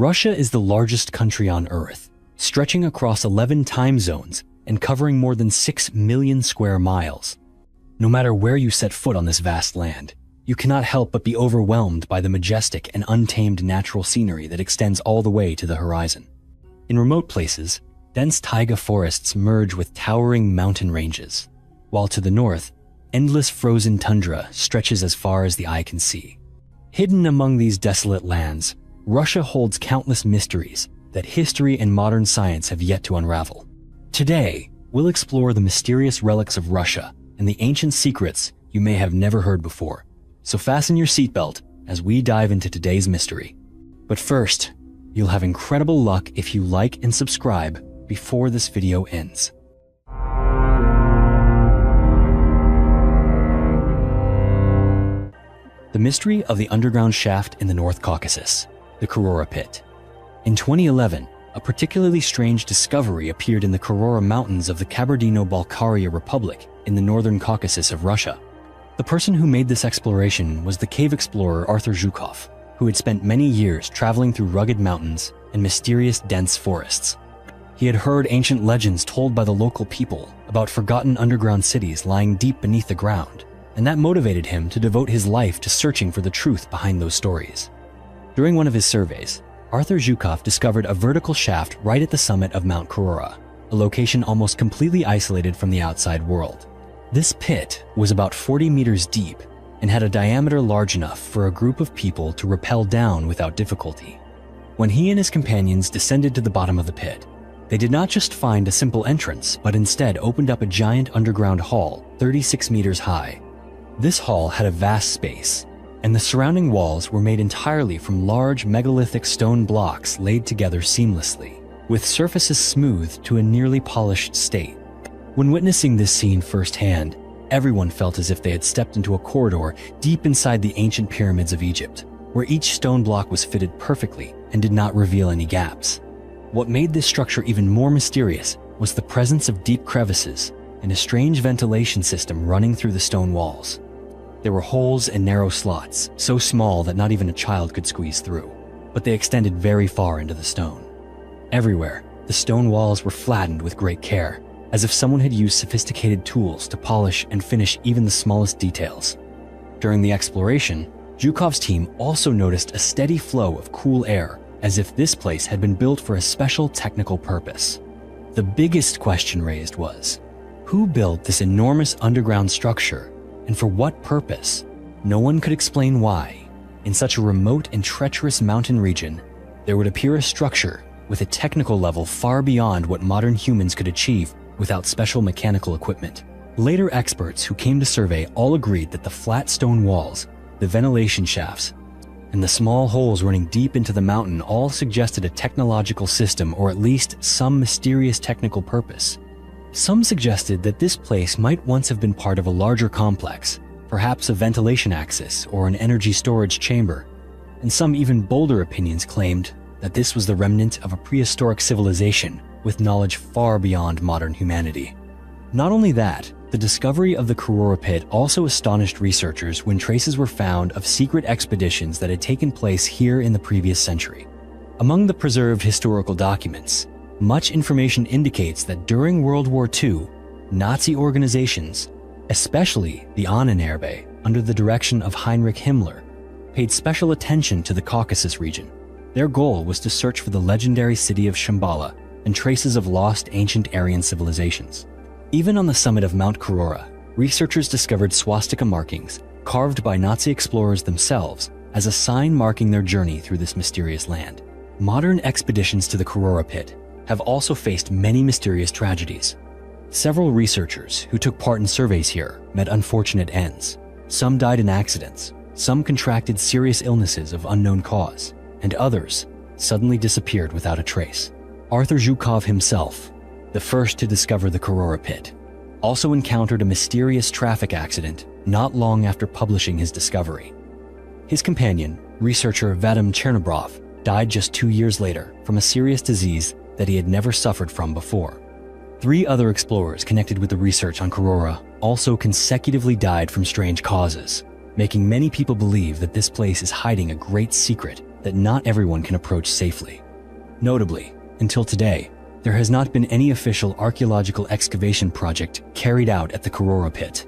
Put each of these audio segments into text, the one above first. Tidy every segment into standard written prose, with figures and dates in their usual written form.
Russia is the largest country on Earth, stretching across 11 time zones and covering more than 6 million square miles. No matter where you set foot on this vast land, you cannot help but be overwhelmed by the majestic and untamed natural scenery that extends all the way to the horizon. In remote places, dense taiga forests merge with towering mountain ranges, while to the north, endless frozen tundra stretches as far as the eye can see. Hidden among these desolate lands, Russia holds countless mysteries that history and modern science have yet to unravel. Today, we'll explore the mysterious relics of Russia and the ancient secrets you may have never heard before. So fasten your seatbelt as we dive into today's mystery. But first, you'll have incredible luck if you like and subscribe before this video ends. The mystery of the underground shaft in the North Caucasus, the Karora Pit. In 2011, a particularly strange discovery appeared in the Karora Mountains of the Kabardino-Balkaria Republic in the northern Caucasus of Russia. The person who made this exploration was the cave explorer Arthur Zhukov, who had spent many years traveling through rugged mountains and mysterious dense forests. He had heard ancient legends told by the local people about forgotten underground cities lying deep beneath the ground, and that motivated him to devote his life to searching for the truth behind those stories. During one of his surveys, Arthur Zhukov discovered a vertical shaft right at the summit of Mount Karora, a location almost completely isolated from the outside world. This pit was about 40 meters deep and had a diameter large enough for a group of people to rappel down without difficulty. When he and his companions descended to the bottom of the pit, they did not just find a simple entrance, but instead opened up a giant underground hall 36 meters high. This hall had a vast space, and the surrounding walls were made entirely from large megalithic stone blocks laid together seamlessly, with surfaces smoothed to a nearly polished state. When witnessing this scene firsthand, everyone felt as if they had stepped into a corridor deep inside the ancient pyramids of Egypt, where each stone block was fitted perfectly and did not reveal any gaps. What made this structure even more mysterious was the presence of deep crevices and a strange ventilation system running through the stone walls. There were holes and narrow slots, so small that not even a child could squeeze through, but they extended very far into the stone. Everywhere, the stone walls were flattened with great care, as if someone had used sophisticated tools to polish and finish even the smallest details. During the exploration, Zhukov's team also noticed a steady flow of cool air, as if this place had been built for a special technical purpose. The biggest question raised was, who built this enormous underground structure? And for what purpose? No one could explain why, in such a remote and treacherous mountain region, there would appear a structure with a technical level far beyond what modern humans could achieve without special mechanical equipment. Later experts who came to survey all agreed that the flat stone walls, the ventilation shafts, and the small holes running deep into the mountain all suggested a technological system or at least some mysterious technical purpose. Some suggested that this place might once have been part of a larger complex, perhaps a ventilation axis or an energy storage chamber, and some even bolder opinions claimed that this was the remnant of a prehistoric civilization with knowledge far beyond modern humanity. Not only that, the discovery of the Karora Pit also astonished researchers when traces were found of secret expeditions that had taken place here in the previous century. Among the preserved historical documents, much information indicates that during World War II, Nazi organizations, especially the Ahnenerbe, under the direction of Heinrich Himmler, paid special attention to the Caucasus region. Their goal was to search for the legendary city of Shambhala and traces of lost ancient Aryan civilizations. Even on the summit of Mount Karora, researchers discovered swastika markings carved by Nazi explorers themselves as a sign marking their journey through this mysterious land. Modern expeditions to the Karora Pit have also faced many mysterious tragedies. Several researchers who took part in surveys here met unfortunate ends. Some died in accidents, some contracted serious illnesses of unknown cause, and others suddenly disappeared without a trace. Arthur Zhukov himself, the first to discover the Karora Pit, also encountered a mysterious traffic accident not long after publishing his discovery. His companion, researcher Vadim Chernobrov, died just 2 years later from a serious disease that he had never suffered from before. 3 other explorers connected with the research on Karora also consecutively died from strange causes, making many people believe that this place is hiding a great secret that not everyone can approach safely. Notably, until today, there has not been any official archaeological excavation project carried out at the Karora pit.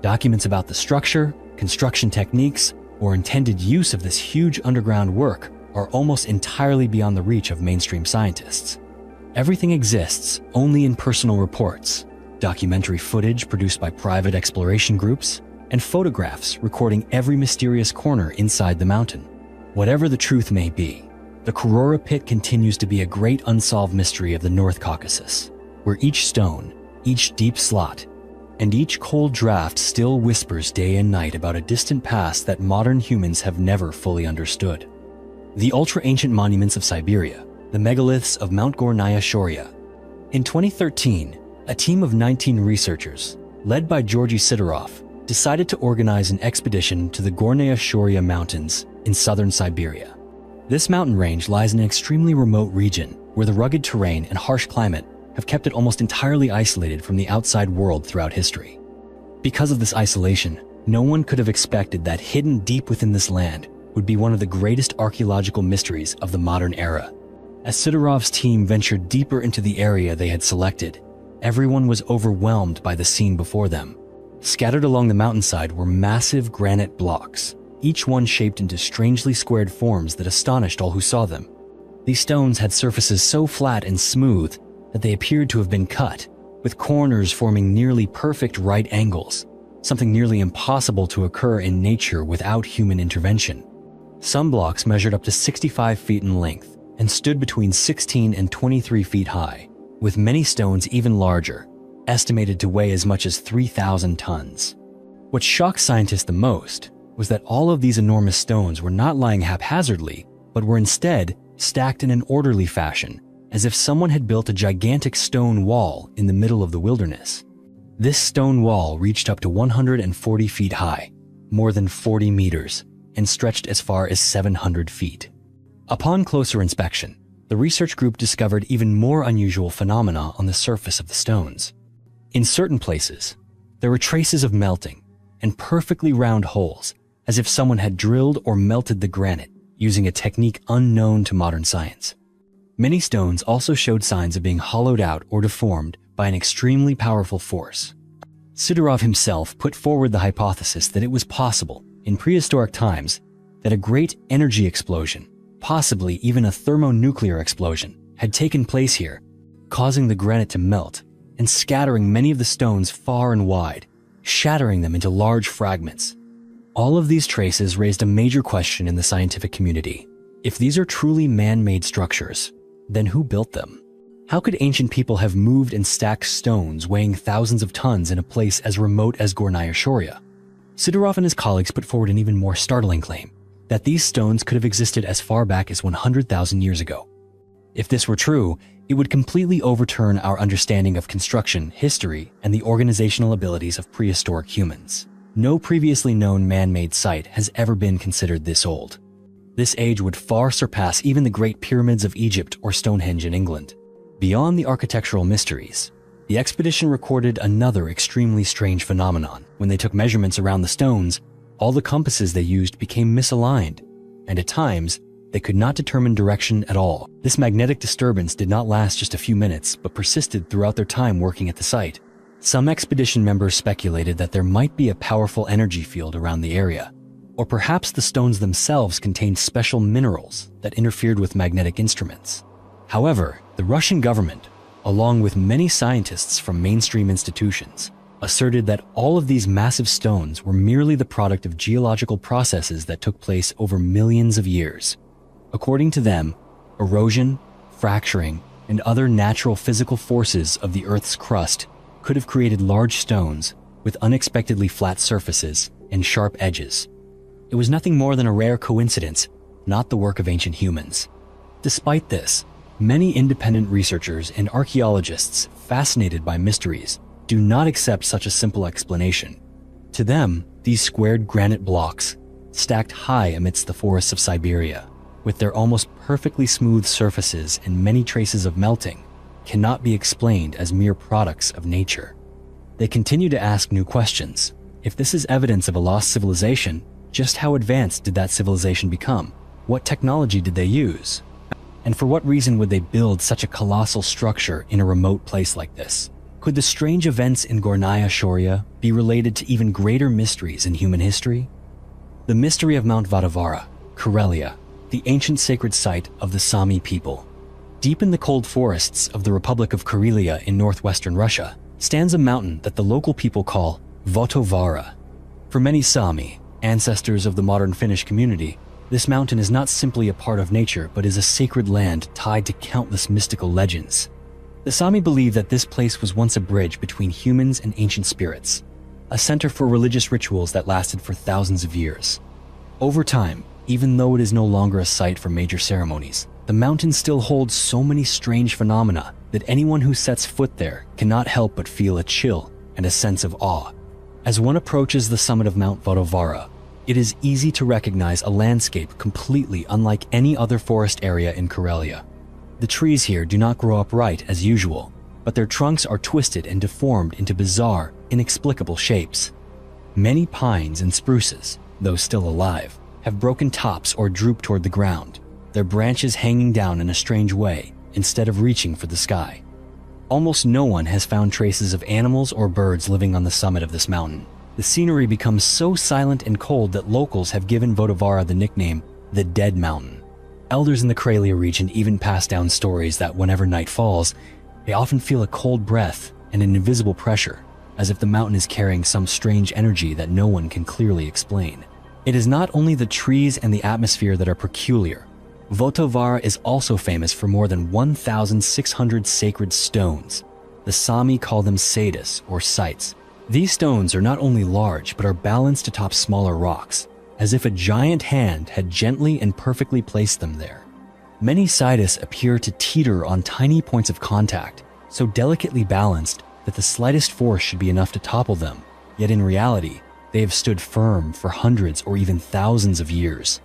Documents about the structure, construction techniques, or intended use of this huge underground work are almost entirely beyond the reach of mainstream scientists. Everything exists only in personal reports, documentary footage produced by private exploration groups, and photographs recording every mysterious corner inside the mountain. Whatever the truth may be, the Karora pit continues to be a great unsolved mystery of the North Caucasus, where each stone, each deep slot, and each cold draft still whispers day and night about a distant past that modern humans have never fully understood. The ultra-ancient monuments of Siberia, the megaliths of Mount Gornaya Shoria. In 2013, a team of 19 researchers, led by Georgy Sidorov, decided to organize an expedition to the Gornaya Shoria Mountains in southern Siberia. This mountain range lies in an extremely remote region where the rugged terrain and harsh climate have kept it almost entirely isolated from the outside world throughout history. Because of this isolation, no one could have expected that hidden deep within this land would be one of the greatest archaeological mysteries of the modern era. As Sidorov's team ventured deeper into the area they had selected, everyone was overwhelmed by the scene before them. Scattered along the mountainside were massive granite blocks, each one shaped into strangely squared forms that astonished all who saw them. These stones had surfaces so flat and smooth that they appeared to have been cut, with corners forming nearly perfect right angles, something nearly impossible to occur in nature without human intervention. Some blocks measured up to 65 feet in length and stood between 16 and 23 feet high, with many stones even larger, estimated to weigh as much as 3,000 tons. What shocked scientists the most was that all of these enormous stones were not lying haphazardly, but were instead stacked in an orderly fashion, as if someone had built a gigantic stone wall in the middle of the wilderness. This stone wall reached up to 140 feet high, more than 40 meters, and stretched as far as 700 feet. Upon closer inspection, the research group discovered even more unusual phenomena on the surface of the stones. In certain places, there were traces of melting and perfectly round holes, as if someone had drilled or melted the granite using a technique unknown to modern science. Many stones also showed signs of being hollowed out or deformed by an extremely powerful force. Sidorov himself put forward the hypothesis that it was possible, in prehistoric times, that a great energy explosion, possibly even a thermonuclear explosion, had taken place here, causing the granite to melt and scattering many of the stones far and wide, shattering them into large fragments. All of these traces raised a major question in the scientific community. If these are truly man-made structures, then who built them? How could ancient people have moved and stacked stones weighing thousands of tons in a place as remote as Gornaya Shoria? Sidorov and his colleagues put forward an even more startling claim, that these stones could have existed as far back as 100,000 years ago. If this were true, it would completely overturn our understanding of construction, history, and the organizational abilities of prehistoric humans. No previously known man-made site has ever been considered this old. This age would far surpass even the Great Pyramids of Egypt or Stonehenge in England. Beyond the architectural mysteries, the expedition recorded another extremely strange phenomenon. When they took measurements around the stones, all the compasses they used became misaligned, and at times, they could not determine direction at all. This magnetic disturbance did not last just a few minutes, but persisted throughout their time working at the site. Some expedition members speculated that there might be a powerful energy field around the area, or perhaps the stones themselves contained special minerals that interfered with magnetic instruments. However, the Russian government, along with many scientists from mainstream institutions, asserted that all of these massive stones were merely the product of geological processes that took place over millions of years. According to them, erosion, fracturing, and other natural physical forces of the Earth's crust could have created large stones with unexpectedly flat surfaces and sharp edges. It was nothing more than a rare coincidence, not the work of ancient humans. Despite this, many independent researchers and archaeologists fascinated by mysteries do not accept such a simple explanation. To them, these squared granite blocks, stacked high amidst the forests of Siberia, with their almost perfectly smooth surfaces and many traces of melting, cannot be explained as mere products of nature. They continue to ask new questions. If this is evidence of a lost civilization, just how advanced did that civilization become? What technology did they use? And for what reason would they build such a colossal structure in a remote place like this? Could the strange events in Gornaya Shoria be related to even greater mysteries in human history? The mystery of Mount Vadavara, Karelia, the ancient sacred site of the Sami people. Deep in the cold forests of the Republic of Karelia in northwestern Russia stands a mountain that the local people call Vatovara. For many Sami, ancestors of the modern Finnish community, this mountain is not simply a part of nature, but is a sacred land tied to countless mystical legends. The Sami believe that this place was once a bridge between humans and ancient spirits, a center for religious rituals that lasted for thousands of years. Over time, even though it is no longer a site for major ceremonies, the mountain still holds so many strange phenomena that anyone who sets foot there cannot help but feel a chill and a sense of awe. As one approaches the summit of Mount Vadavara, it is easy to recognize a landscape completely unlike any other forest area in Karelia. The trees here do not grow upright as usual, but their trunks are twisted and deformed into bizarre, inexplicable shapes. Many pines and spruces, though still alive, have broken tops or droop toward the ground, their branches hanging down in a strange way instead of reaching for the sky. Almost no one has found traces of animals or birds living on the summit of this mountain. The scenery becomes so silent and cold that locals have given Vodavara the nickname the Dead Mountain. Elders in the Karelia region even pass down stories that whenever night falls, they often feel a cold breath and an invisible pressure, as if the mountain is carrying some strange energy that no one can clearly explain. It is not only the trees and the atmosphere that are peculiar. Votovara is also famous for more than 1,600 sacred stones. The Sami call them sadis or sites. These stones are not only large, but are balanced atop smaller rocks, as if a giant hand had gently and perfectly placed them there. Many sites appear to teeter on tiny points of contact, so delicately balanced that the slightest force should be enough to topple them, yet in reality, they have stood firm for hundreds or even thousands of years.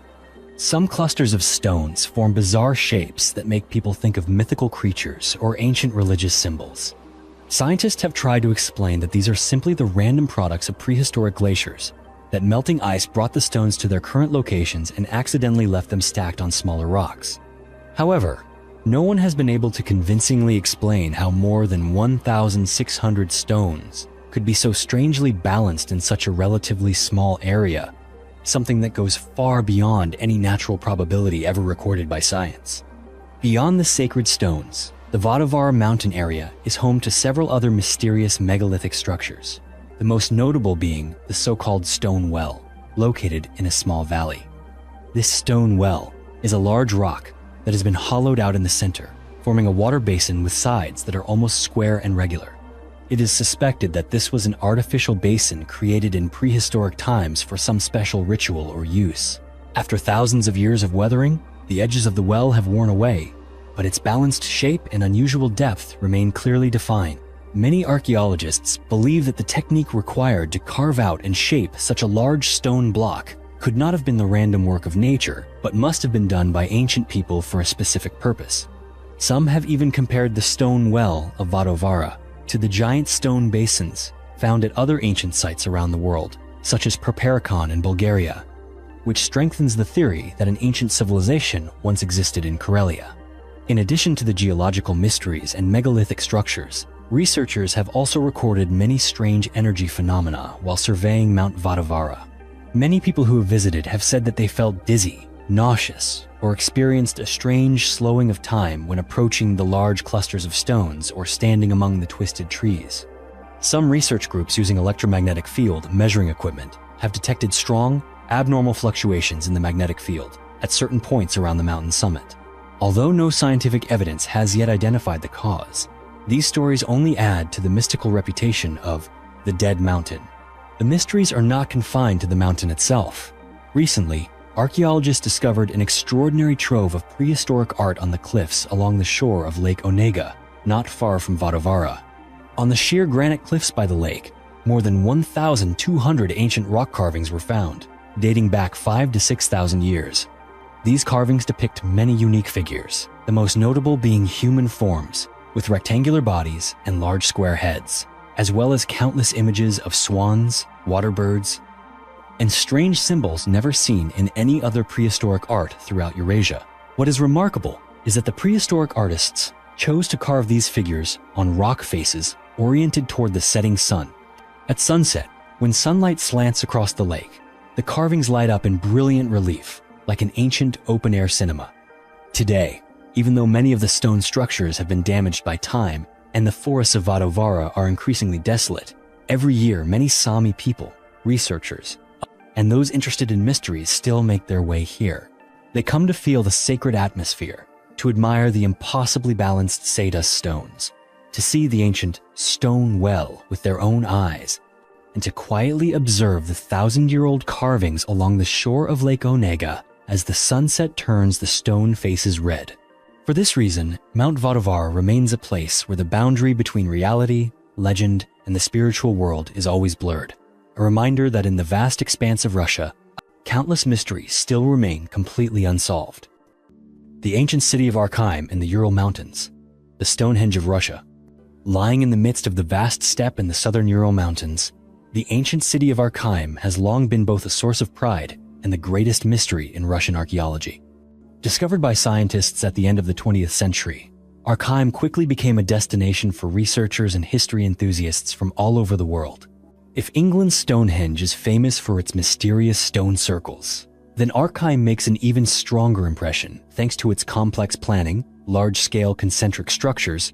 Some clusters of stones form bizarre shapes that make people think of mythical creatures or ancient religious symbols. Scientists have tried to explain that these are simply the random products of prehistoric glaciers, that melting ice brought the stones to their current locations and accidentally left them stacked on smaller rocks. However, no one has been able to convincingly explain how more than 1,600 stones could be so strangely balanced in such a relatively small area, something that goes far beyond any natural probability ever recorded by science. Beyond the sacred stones, the Vadavara mountain area is home to several other mysterious megalithic structures, the most notable being the so-called stone well, located in a small valley. This stone well is a large rock that has been hollowed out in the center, forming a water basin with sides that are almost square and regular. It is suspected that this was an artificial basin created in prehistoric times for some special ritual or use. After thousands of years of weathering, the edges of the well have worn away, but its balanced shape and unusual depth remain clearly defined. Many archaeologists believe that the technique required to carve out and shape such a large stone block could not have been the random work of nature, but must have been done by ancient people for a specific purpose. Some have even compared the stone well of Vadavara to the giant stone basins found at other ancient sites around the world, such as Perperikon in Bulgaria, which strengthens the theory that an ancient civilization once existed in Karelia. In addition to the geological mysteries and megalithic structures, researchers have also recorded many strange energy phenomena while surveying Mount Vadavara. Many people who have visited have said that they felt dizzy, nauseous, or experienced a strange slowing of time when approaching the large clusters of stones or standing among the twisted trees. Some research groups using electromagnetic field measuring equipment have detected strong, abnormal fluctuations in the magnetic field at certain points around the mountain summit. Although no scientific evidence has yet identified the cause, these stories only add to the mystical reputation of the Dead Mountain. The mysteries are not confined to the mountain itself. Recently, archaeologists discovered an extraordinary trove of prehistoric art on the cliffs along the shore of Lake Onega, not far from Vadavara. On the sheer granite cliffs by the lake, more than 1,200 ancient rock carvings were found, dating back 5,000 to 6,000 years. These carvings depict many unique figures, the most notable being human forms with rectangular bodies and large square heads, as well as countless images of swans, water birds, and strange symbols never seen in any other prehistoric art throughout Eurasia. What is remarkable is that the prehistoric artists chose to carve these figures on rock faces oriented toward the setting sun. At sunset, when sunlight slants across the lake, the carvings light up in brilliant relief, like an ancient open-air cinema. Today, even though many of the stone structures have been damaged by time and the forests of Vadovara are increasingly desolate, every year many Sami people, researchers, and those interested in mysteries still make their way here. They come to feel the sacred atmosphere, to admire the impossibly balanced Seyda stones, to see the ancient stone well with their own eyes, and to quietly observe the 1,000-year-old carvings along the shore of Lake Onega as the sunset turns the stone faces red. For this reason, Mount Vadovara remains a place where the boundary between reality, legend, and the spiritual world is always blurred, a reminder that in the vast expanse of Russia, countless mysteries still remain completely unsolved. The ancient city of Arkheim in the Ural Mountains, the Stonehenge of Russia. Lying in the midst of the vast steppe in the southern Ural Mountains, the ancient city of Arkheim has long been both a source of pride and the greatest mystery in Russian archaeology. Discovered by scientists at the end of the 20th century, Arkheim quickly became a destination for researchers and history enthusiasts from all over the world. If England's Stonehenge is famous for its mysterious stone circles, then Arkheim makes an even stronger impression thanks to its complex planning, large-scale concentric structures,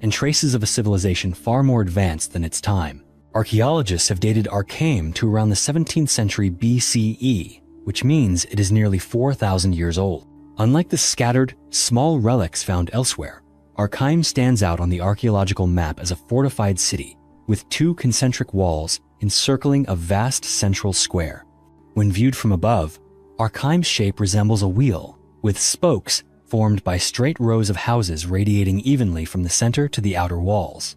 and traces of a civilization far more advanced than its time. Archaeologists have dated Arkheim to around the 17th century BCE, which means it is nearly 4,000 years old. Unlike the scattered, small relics found elsewhere, Arkheim stands out on the archaeological map as a fortified city with 2 concentric walls encircling a vast central square. When viewed from above, Arkheim's shape resembles a wheel, with spokes formed by straight rows of houses radiating evenly from the center to the outer walls.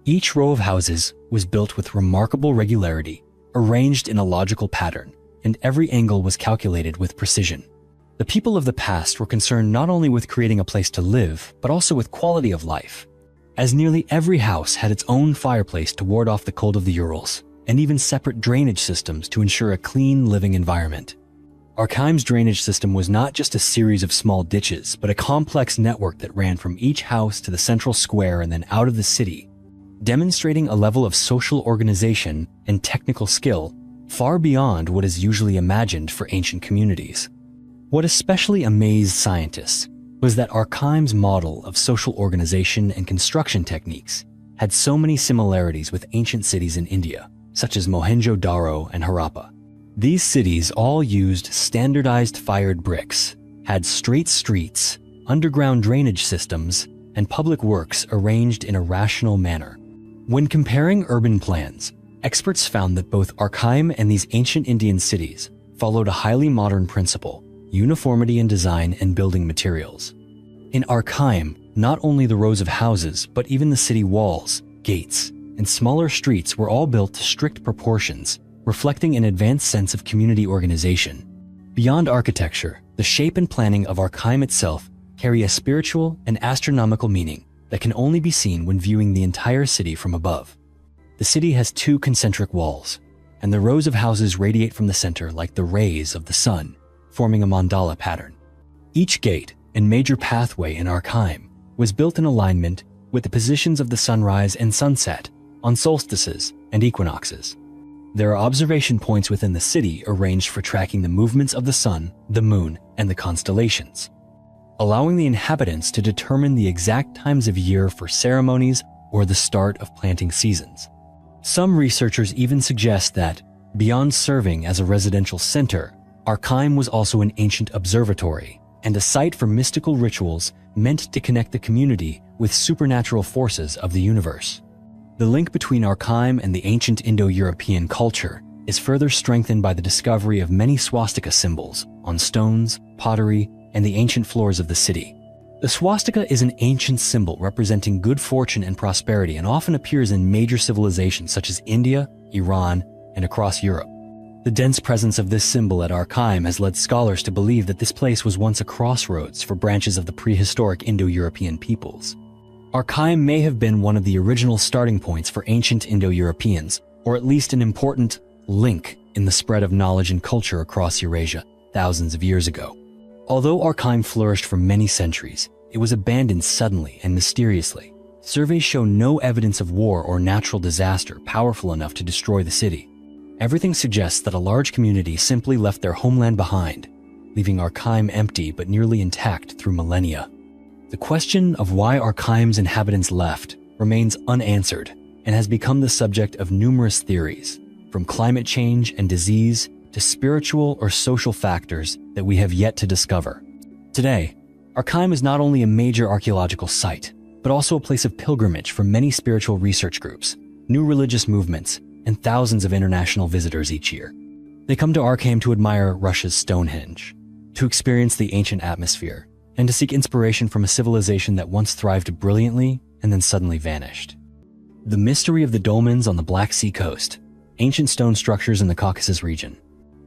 Each row of houses was built with remarkable regularity, arranged in a logical pattern, and every angle was calculated with precision. The people of the past were concerned not only with creating a place to live, but also with quality of life, as nearly every house had its own fireplace to ward off the cold of the Urals, and even separate drainage systems to ensure a clean living environment. Arkheim's drainage system was not just a series of small ditches, but a complex network that ran from each house to the central square and then out of the city, demonstrating a level of social organization and technical skill far beyond what is usually imagined for ancient communities. What especially amazed scientists was that Arkheim's model of social organization and construction techniques had so many similarities with ancient cities in India, such as Mohenjo-Daro and Harappa. These cities all used standardized fired bricks, had straight streets, underground drainage systems, and public works arranged in a rational manner. When comparing urban plans, experts found that both Arkheim and these ancient Indian cities followed a highly modern principle: uniformity in design and building materials. In Arkheim, not only the rows of houses, but even the city walls, gates, and smaller streets were all built to strict proportions, reflecting an advanced sense of community organization. Beyond architecture, the shape and planning of Arkheim itself carry a spiritual and astronomical meaning that can only be seen when viewing the entire city from above. The city has 2 concentric walls, and the rows of houses radiate from the center like the rays of the sun, forming a mandala pattern. Each gate and major pathway in Arkheim was built in alignment with the positions of the sunrise and sunset on solstices and equinoxes. There are observation points within the city arranged for tracking the movements of the sun, the moon, and the constellations, allowing the inhabitants to determine the exact times of year for ceremonies or the start of planting seasons. Some researchers even suggest that, beyond serving as a residential center, Arkheim was also an ancient observatory and a site for mystical rituals meant to connect the community with supernatural forces of the universe. The link between Arkheim and the ancient Indo-European culture is further strengthened by the discovery of many swastika symbols on stones, pottery, and the ancient floors of the city. The swastika is an ancient symbol representing good fortune and prosperity and often appears in major civilizations such as India, Iran, and across Europe. The dense presence of this symbol at Arkheim has led scholars to believe that this place was once a crossroads for branches of the prehistoric Indo-European peoples. Arkheim may have been one of the original starting points for ancient Indo-Europeans, or at least an important link in the spread of knowledge and culture across Eurasia thousands of years ago. Although Arkheim flourished for many centuries, it was abandoned suddenly and mysteriously. Surveys show no evidence of war or natural disaster powerful enough to destroy the city. Everything suggests that a large community simply left their homeland behind, leaving Arkheim empty but nearly intact through millennia. The question of why Arkheim's inhabitants left remains unanswered and has become the subject of numerous theories, from climate change and disease to spiritual or social factors that we have yet to discover. Today, Arkheim is not only a major archaeological site, but also a place of pilgrimage for many spiritual research groups, new religious movements, and thousands of international visitors each year. They come to Arkheim to admire Russia's Stonehenge, to experience the ancient atmosphere, and to seek inspiration from a civilization that once thrived brilliantly and then suddenly vanished. The mystery of the dolmens on the Black Sea coast, ancient stone structures in the Caucasus region.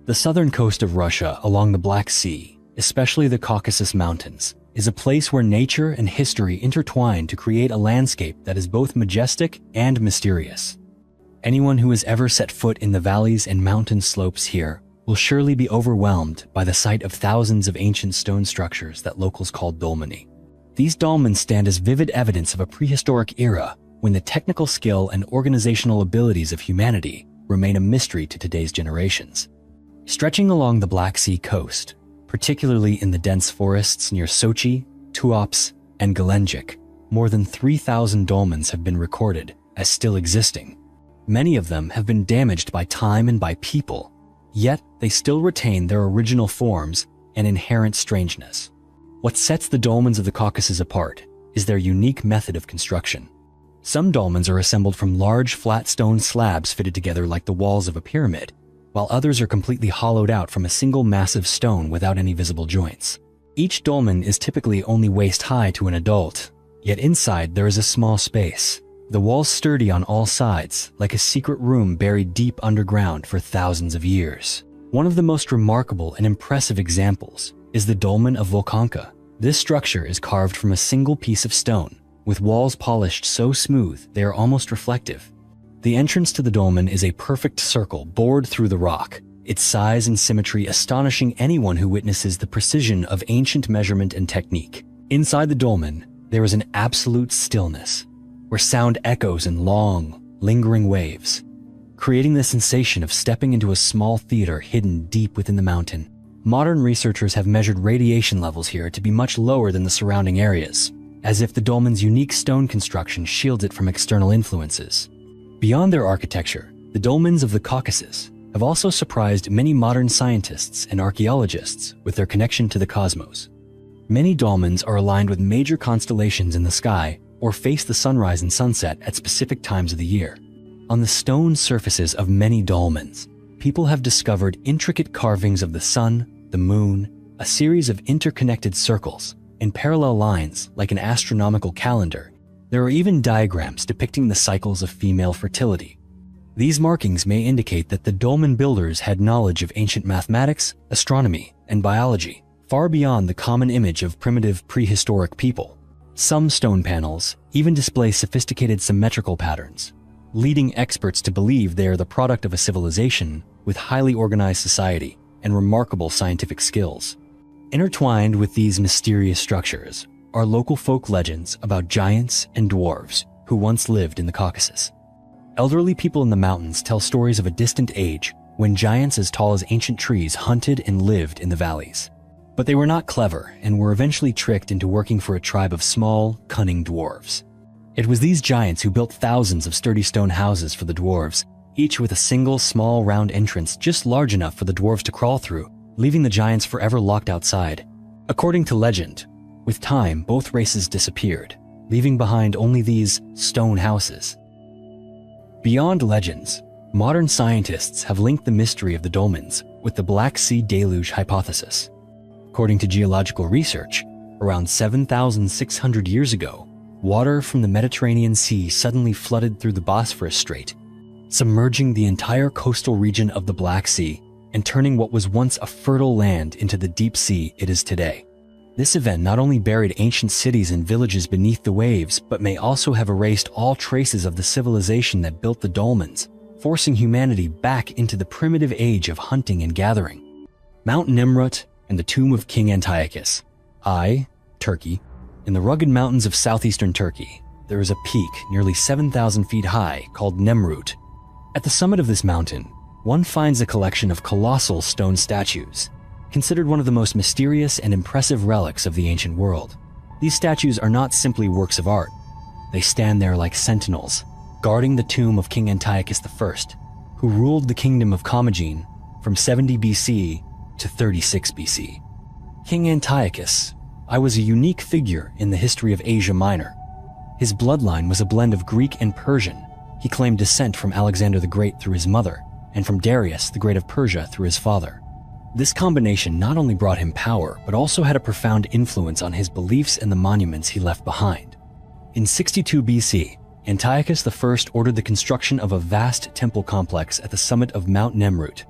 The southern coast of Russia along the Black Sea, especially the Caucasus Mountains, is a place where nature and history intertwine to create a landscape that is both majestic and mysterious. Anyone who has ever set foot in the valleys and mountain slopes here will surely be overwhelmed by the sight of thousands of ancient stone structures that locals call dolmeni. These dolmens stand as vivid evidence of a prehistoric era when the technical skill and organizational abilities of humanity remain a mystery to today's generations. Stretching along the Black Sea coast, particularly in the dense forests near Sochi, Tuops, and Gelendzhik, more than 3,000 dolmens have been recorded as still existing. Many of them have been damaged by time and by people, yet they still retain their original forms and inherent strangeness. What sets the dolmens of the Caucasus apart is their unique method of construction. Some dolmens are assembled from large flat stone slabs fitted together like the walls of a pyramid, while others are completely hollowed out from a single massive stone without any visible joints. Each dolmen is typically only waist high to an adult, yet inside there is a small space. The walls sturdy on all sides, like a secret room buried deep underground for thousands of years. One of the most remarkable and impressive examples is the dolmen of Volkanka. This structure is carved from a single piece of stone, with walls polished so smooth they are almost reflective. The entrance to the dolmen is a perfect circle bored through the rock, its size and symmetry astonishing anyone who witnesses the precision of ancient measurement and technique. Inside the dolmen, there is an absolute stillness, where sound echoes in long, lingering waves, creating the sensation of stepping into a small theater hidden deep within the mountain. Modern researchers have measured radiation levels here to be much lower than the surrounding areas, as if the dolmen's unique stone construction shields it from external influences. Beyond their architecture, the dolmens of the Caucasus have also surprised many modern scientists and archaeologists with their connection to the cosmos. Many dolmens are aligned with major constellations in the sky or face the sunrise and sunset at specific times of the year. On the stone surfaces of many dolmens, people have discovered intricate carvings of the sun, the moon, a series of interconnected circles, and parallel lines like an astronomical calendar. There are even diagrams depicting the cycles of female fertility. These markings may indicate that the dolmen builders had knowledge of ancient mathematics, astronomy, and biology, far beyond the common image of primitive prehistoric people. Some stone panels even display sophisticated symmetrical patterns, leading experts to believe they are the product of a civilization with highly organized society and remarkable scientific skills. Intertwined with these mysterious structures are local folk legends about giants and dwarves who once lived in the Caucasus. Elderly people in the mountains tell stories of a distant age when giants as tall as ancient trees hunted and lived in the valleys. But they were not clever and were eventually tricked into working for a tribe of small, cunning dwarves. It was these giants who built thousands of sturdy stone houses for the dwarves, each with a single small round entrance just large enough for the dwarves to crawl through, leaving the giants forever locked outside. According to legend, with time both races disappeared, leaving behind only these stone houses. Beyond legends, modern scientists have linked the mystery of the dolmens with the Black Sea deluge hypothesis. According to geological research, around 7,600 years ago, water from the Mediterranean Sea suddenly flooded through the Bosphorus Strait, submerging the entire coastal region of the Black Sea and turning what was once a fertile land into the deep sea it is today. This event not only buried ancient cities and villages beneath the waves, but may also have erased all traces of the civilization that built the dolmens, forcing humanity back into the primitive age of hunting and gathering. Mount Nemrut and the tomb of King Antiochus. Turkey. In the rugged mountains of southeastern Turkey, there is a peak nearly 7,000 feet high called Nemrut. At the summit of this mountain, one finds a collection of colossal stone statues, considered one of the most mysterious and impressive relics of the ancient world. These statues are not simply works of art. They stand there like sentinels, guarding the tomb of King Antiochus I, who ruled the kingdom of Commagene from 70 BC to 36 BC. King Antiochus was a unique figure in the history of Asia Minor. His bloodline was a blend of Greek and Persian. He claimed descent from Alexander the Great through his mother, and from Darius the Great of Persia through his father. This combination not only brought him power, but also had a profound influence on his beliefs and the monuments he left behind. In 62 BC, Antiochus I ordered the construction of a vast temple complex at the summit of Mount Nemrut.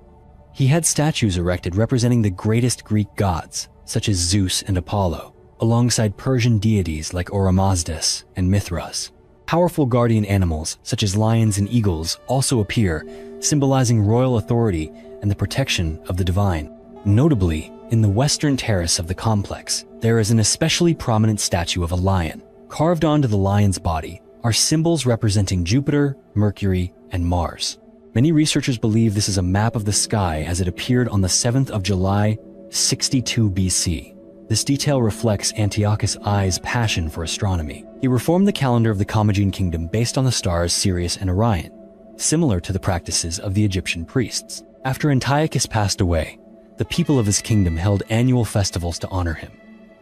He had statues erected representing the greatest Greek gods, such as Zeus and Apollo, alongside Persian deities like Oromasdes and Mithras. Powerful guardian animals, such as lions and eagles, also appear, symbolizing royal authority and the protection of the divine. Notably, in the western terrace of the complex, there is an especially prominent statue of a lion. Carved onto the lion's body are symbols representing Jupiter, Mercury, and Mars. Many researchers believe this is a map of the sky as it appeared on the 7th of July, 62 BC. This detail reflects Antiochus I's passion for astronomy. He reformed the calendar of the Commagene kingdom based on the stars Sirius and Orion, similar to the practices of the Egyptian priests. After Antiochus passed away, the people of his kingdom held annual festivals to honor him.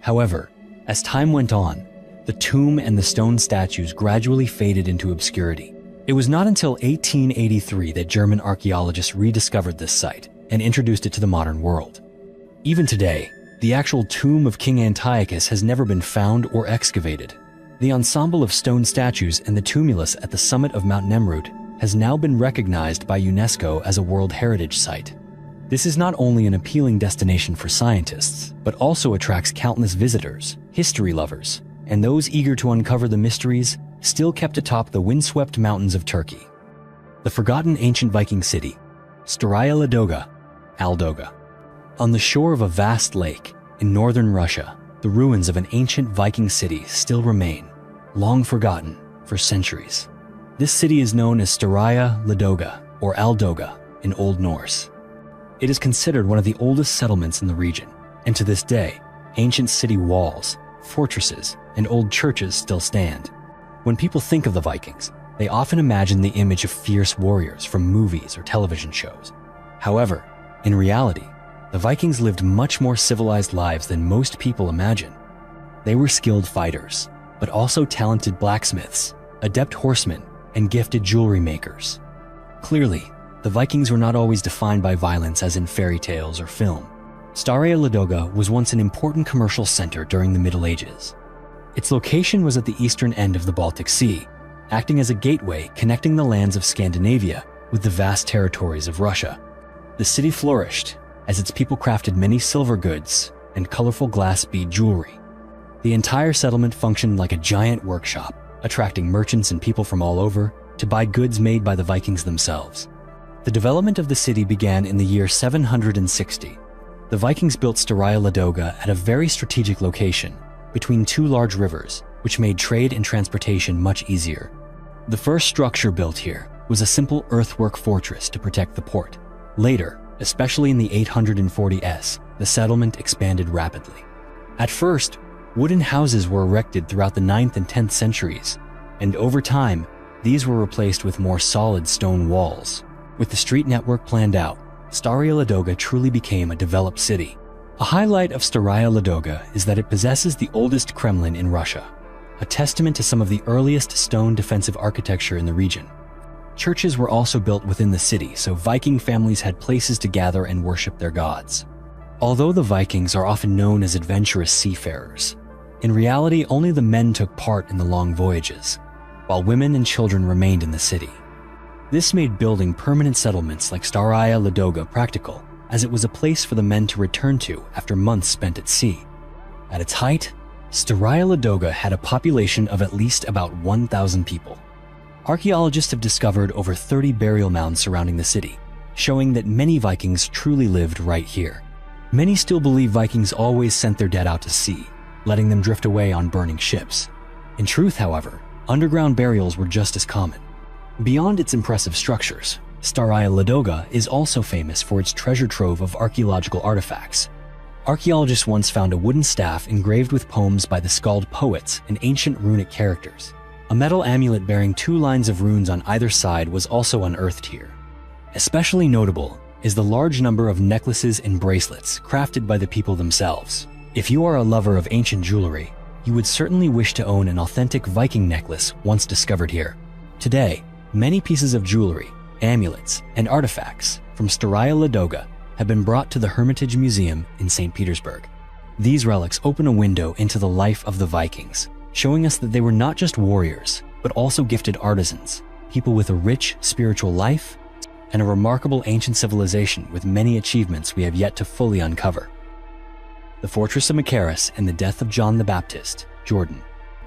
However, as time went on, the tomb and the stone statues gradually faded into obscurity. It was not until 1883 that German archaeologists rediscovered this site and introduced it to the modern world. Even today, the actual tomb of King Antiochus has never been found or excavated. The ensemble of stone statues and the tumulus at the summit of Mount Nemrut has now been recognized by UNESCO as a World Heritage Site. This is not only an appealing destination for scientists, but also attracts countless visitors, history lovers, and those eager to uncover the mysteries still kept atop the windswept mountains of Turkey. The forgotten ancient Viking city, Staraya Ladoga, Aldoga. On the shore of a vast lake in northern Russia, the ruins of an ancient Viking city still remain, long forgotten for centuries. This city is known as Staraya Ladoga or Aldoga in Old Norse. It is considered one of the oldest settlements in the region, and to this day, ancient city walls, fortresses, and old churches still stand. When people think of the Vikings, they often imagine the image of fierce warriors from movies or television shows. However, in reality, the Vikings lived much more civilized lives than most people imagine. They were skilled fighters, but also talented blacksmiths, adept horsemen, and gifted jewelry makers. Clearly, the Vikings were not always defined by violence as in fairy tales or film. Staraya Ladoga was once an important commercial center during the Middle Ages. Its location was at the eastern end of the Baltic Sea, acting as a gateway connecting the lands of Scandinavia with the vast territories of Russia. The city flourished as its people crafted many silver goods and colorful glass bead jewelry. The entire settlement functioned like a giant workshop, attracting merchants and people from all over to buy goods made by the Vikings themselves. The development of the city began in the year 760. The Vikings built Staraya Ladoga at a very strategic location between two large rivers, which made trade and transportation much easier. The first structure built here was a simple earthwork fortress to protect the port. Later, especially in the 840s, the settlement expanded rapidly. At first, wooden houses were erected throughout the 9th and 10th centuries, and over time, these were replaced with more solid stone walls. With the street network planned out, Staraya Ladoga truly became a developed city. A highlight of Staraya Ladoga is that it possesses the oldest Kremlin in Russia, a testament to some of the earliest stone defensive architecture in the region. Churches were also built within the city, so Viking families had places to gather and worship their gods. Although the Vikings are often known as adventurous seafarers, in reality only the men took part in the long voyages, while women and children remained in the city. This made building permanent settlements like Staraya Ladoga practical, as it was a place for the men to return to after months spent at sea. At its height, Staraya Ladoga had a population of at least about 1,000 people. Archaeologists have discovered over 30 burial mounds surrounding the city, showing that many Vikings truly lived right here. Many still believe Vikings always sent their dead out to sea, letting them drift away on burning ships. In truth, however, underground burials were just as common. Beyond its impressive structures, Staraya Ladoga is also famous for its treasure trove of archaeological artifacts. Archaeologists once found a wooden staff engraved with poems by the Skald poets and ancient runic characters. A metal amulet bearing 2 lines of runes on either side was also unearthed here. Especially notable is the large number of necklaces and bracelets crafted by the people themselves. If you are a lover of ancient jewelry, you would certainly wish to own an authentic Viking necklace once discovered here. Today, many pieces of jewelry, amulets, and artifacts from Staraya Ladoga have been brought to the Hermitage Museum in St. Petersburg. These relics open a window into the life of the Vikings, showing us that they were not just warriors, but also gifted artisans, people with a rich spiritual life and a remarkable ancient civilization with many achievements we have yet to fully uncover. The fortress of Machaerus and the death of John the Baptist, Jordan.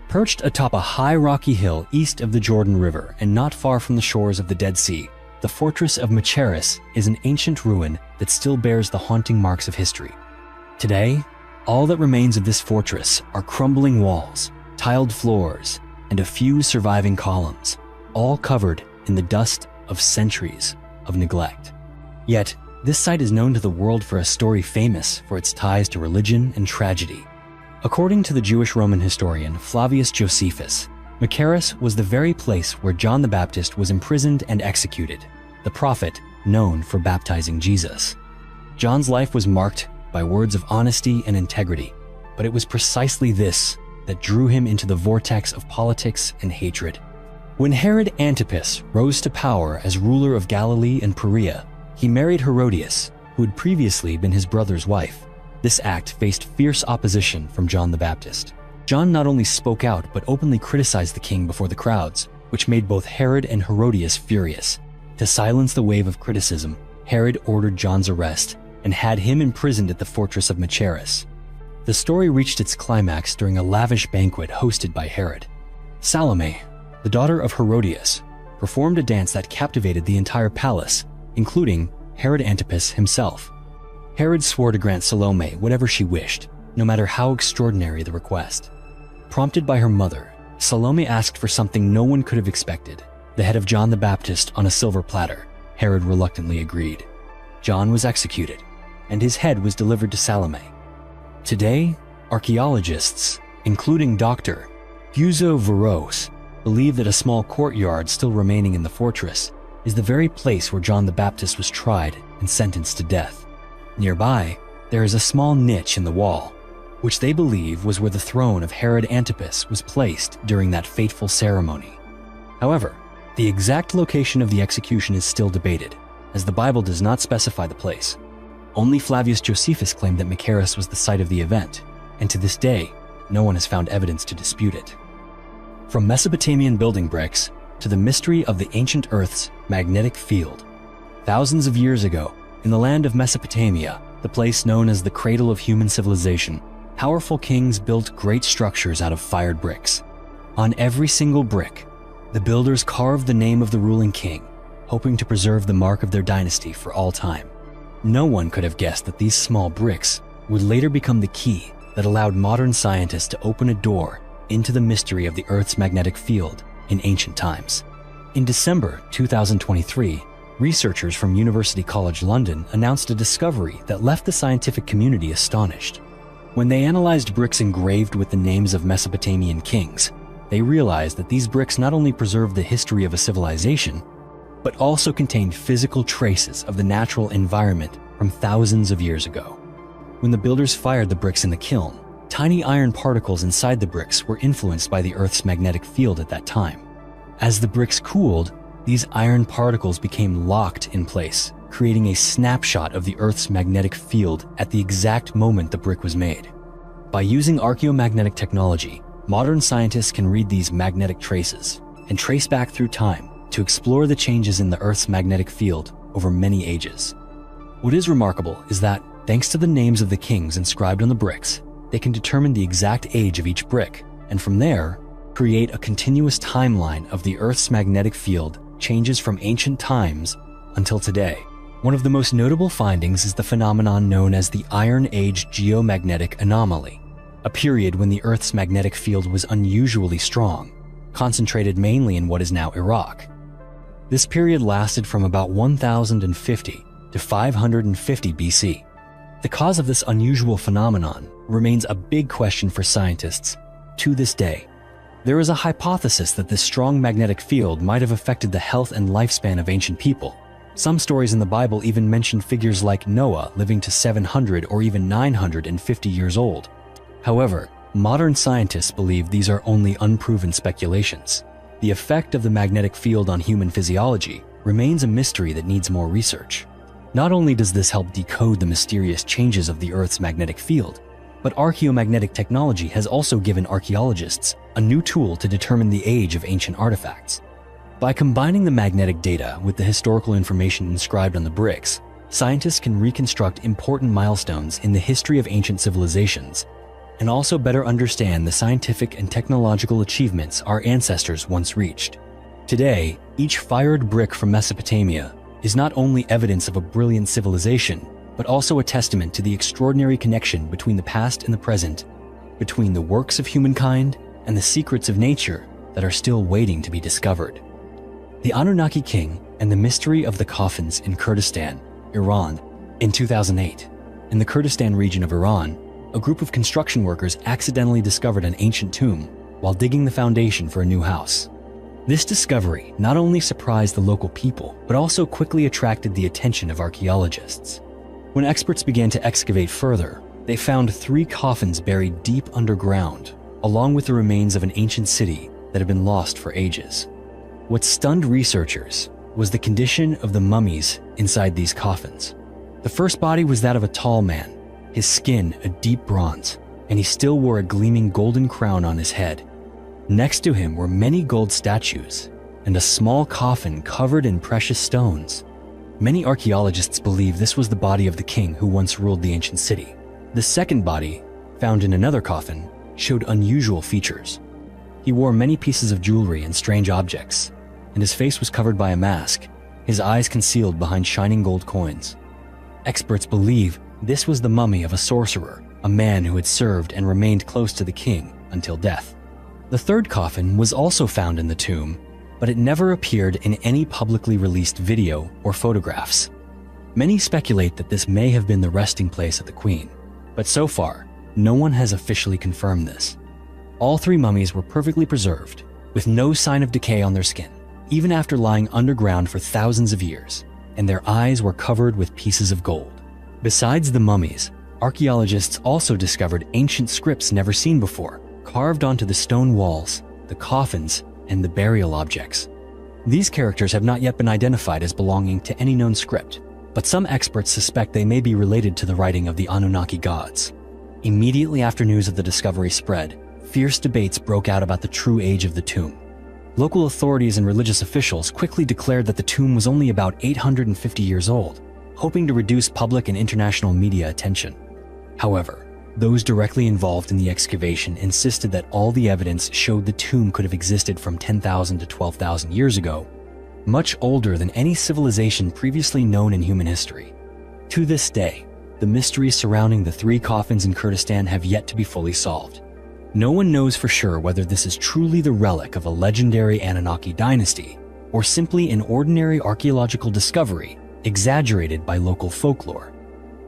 Perched atop a high rocky hill east of the Jordan River and not far from the shores of the Dead Sea, the fortress of Machaerus is an ancient ruin that still bears the haunting marks of history. Today, all that remains of this fortress are crumbling walls, tiled floors, and a few surviving columns, all covered in the dust of centuries of neglect. Yet, this site is known to the world for a story famous for its ties to religion and tragedy. According to the Jewish Roman historian Flavius Josephus, Machaerus was the very place where John the Baptist was imprisoned and executed, the prophet known for baptizing Jesus. John's life was marked by words of honesty and integrity, but it was precisely this that drew him into the vortex of politics and hatred. When Herod Antipas rose to power as ruler of Galilee and Perea, he married Herodias, who had previously been his brother's wife. This act faced fierce opposition from John the Baptist. John not only spoke out but openly criticized the king before the crowds, which made both Herod and Herodias furious. To silence the wave of criticism, Herod ordered John's arrest and had him imprisoned at the fortress of Machaerus. The story reached its climax during a lavish banquet hosted by Herod. Salome, the daughter of Herodias, performed a dance that captivated the entire palace, including Herod Antipas himself. Herod swore to grant Salome whatever she wished, no matter how extraordinary the request. Prompted by her mother, Salome asked for something no one could have expected: the head of John the Baptist on a silver platter. Herod reluctantly agreed. John was executed, and his head was delivered to Salome. Today, archaeologists, including Dr. Guzo Veros, believe that a small courtyard still remaining in the fortress is the very place where John the Baptist was tried and sentenced to death. Nearby, there is a small niche in the wall, which they believe was where the throne of Herod Antipas was placed during that fateful ceremony. However, the exact location of the execution is still debated, as the Bible does not specify the place. Only Flavius Josephus claimed that Machaerus was the site of the event, and to this day, no one has found evidence to dispute it. From Mesopotamian building bricks to the mystery of the ancient Earth's magnetic field. Thousands of years ago, in the land of Mesopotamia, the place known as the cradle of human civilization, powerful kings built great structures out of fired bricks. On every single brick, the builders carved the name of the ruling king, hoping to preserve the mark of their dynasty for all time. No one could have guessed that these small bricks would later become the key that allowed modern scientists to open a door into the mystery of the Earth's magnetic field in ancient times. In December 2023, researchers from University College London announced a discovery that left the scientific community astonished. When they analyzed bricks engraved with the names of Mesopotamian kings, they realized that these bricks not only preserved the history of a civilization, but also contained physical traces of the natural environment from thousands of years ago. When the builders fired the bricks in the kiln, tiny iron particles inside the bricks were influenced by the Earth's magnetic field at that time. As the bricks cooled, these iron particles became locked in place, creating a snapshot of the Earth's magnetic field at the exact moment the brick was made. By using archaeomagnetic technology, modern scientists can read these magnetic traces and trace back through time to explore the changes in the Earth's magnetic field over many ages. What is remarkable is that, thanks to the names of the kings inscribed on the bricks, they can determine the exact age of each brick, and from there, create a continuous timeline of the Earth's magnetic field changes from ancient times until today. One of the most notable findings is the phenomenon known as the Iron Age geomagnetic anomaly, a period when the Earth's magnetic field was unusually strong, concentrated mainly in what is now Iraq. This period lasted from about 1050 to 550 BC. The cause of this unusual phenomenon remains a big question for scientists to this day. There is a hypothesis that this strong magnetic field might have affected the health and lifespan of ancient people. Some stories in the Bible even mention figures like Noah living to 700 or even 950 years old. However, modern scientists believe these are only unproven speculations. The effect of the magnetic field on human physiology remains a mystery that needs more research. Not only does this help decode the mysterious changes of the Earth's magnetic field, but archaeomagnetic technology has also given archaeologists a new tool to determine the age of ancient artifacts. By combining the magnetic data with the historical information inscribed on the bricks, scientists can reconstruct important milestones in the history of ancient civilizations and also better understand the scientific and technological achievements our ancestors once reached. Today, each fired brick from Mesopotamia is not only evidence of a brilliant civilization, but also a testament to the extraordinary connection between the past and the present, between the works of humankind and the secrets of nature that are still waiting to be discovered. The Anunnaki King and the Mystery of the Coffins in Kurdistan, Iran. In 2008, in the Kurdistan region of Iran, a group of construction workers accidentally discovered an ancient tomb while digging the foundation for a new house. This discovery not only surprised the local people, but also quickly attracted the attention of archaeologists. When experts began to excavate further, they found 3 coffins buried deep underground, along with the remains of an ancient city that had been lost for ages. What stunned researchers was the condition of the mummies inside these coffins. The first body was that of a tall man, his skin a deep bronze, and he still wore a gleaming golden crown on his head. Next to him were many gold statues and a small coffin covered in precious stones. Many archaeologists believe this was the body of the king who once ruled the ancient city. The second body, found in another coffin, showed unusual features. He wore many pieces of jewelry and strange objects, and his face was covered by a mask, his eyes concealed behind shining gold coins. Experts believe this was the mummy of a sorcerer, a man who had served and remained close to the king until death. The third coffin was also found in the tomb, but it never appeared in any publicly released video or photographs. Many speculate that this may have been the resting place of the queen, but so far, no one has officially confirmed this. All 3 mummies were perfectly preserved, with no sign of decay on their skin, even after lying underground for thousands of years, and their eyes were covered with pieces of gold. Besides the mummies, archaeologists also discovered ancient scripts never seen before, carved onto the stone walls, the coffins, and the burial objects. These characters have not yet been identified as belonging to any known script, but some experts suspect they may be related to the writing of the Anunnaki gods. Immediately after news of the discovery spread, fierce debates broke out about the true age of the tomb. Local authorities and religious officials quickly declared that the tomb was only about 850 years old, hoping to reduce public and international media attention. However, those directly involved in the excavation insisted that all the evidence showed the tomb could have existed from 10,000 to 12,000 years ago, much older than any civilization previously known in human history. To this day, the mysteries surrounding the 3 coffins in Kurdistan have yet to be fully solved. No one knows for sure whether this is truly the relic of a legendary Anunnaki dynasty, or simply an ordinary archaeological discovery exaggerated by local folklore.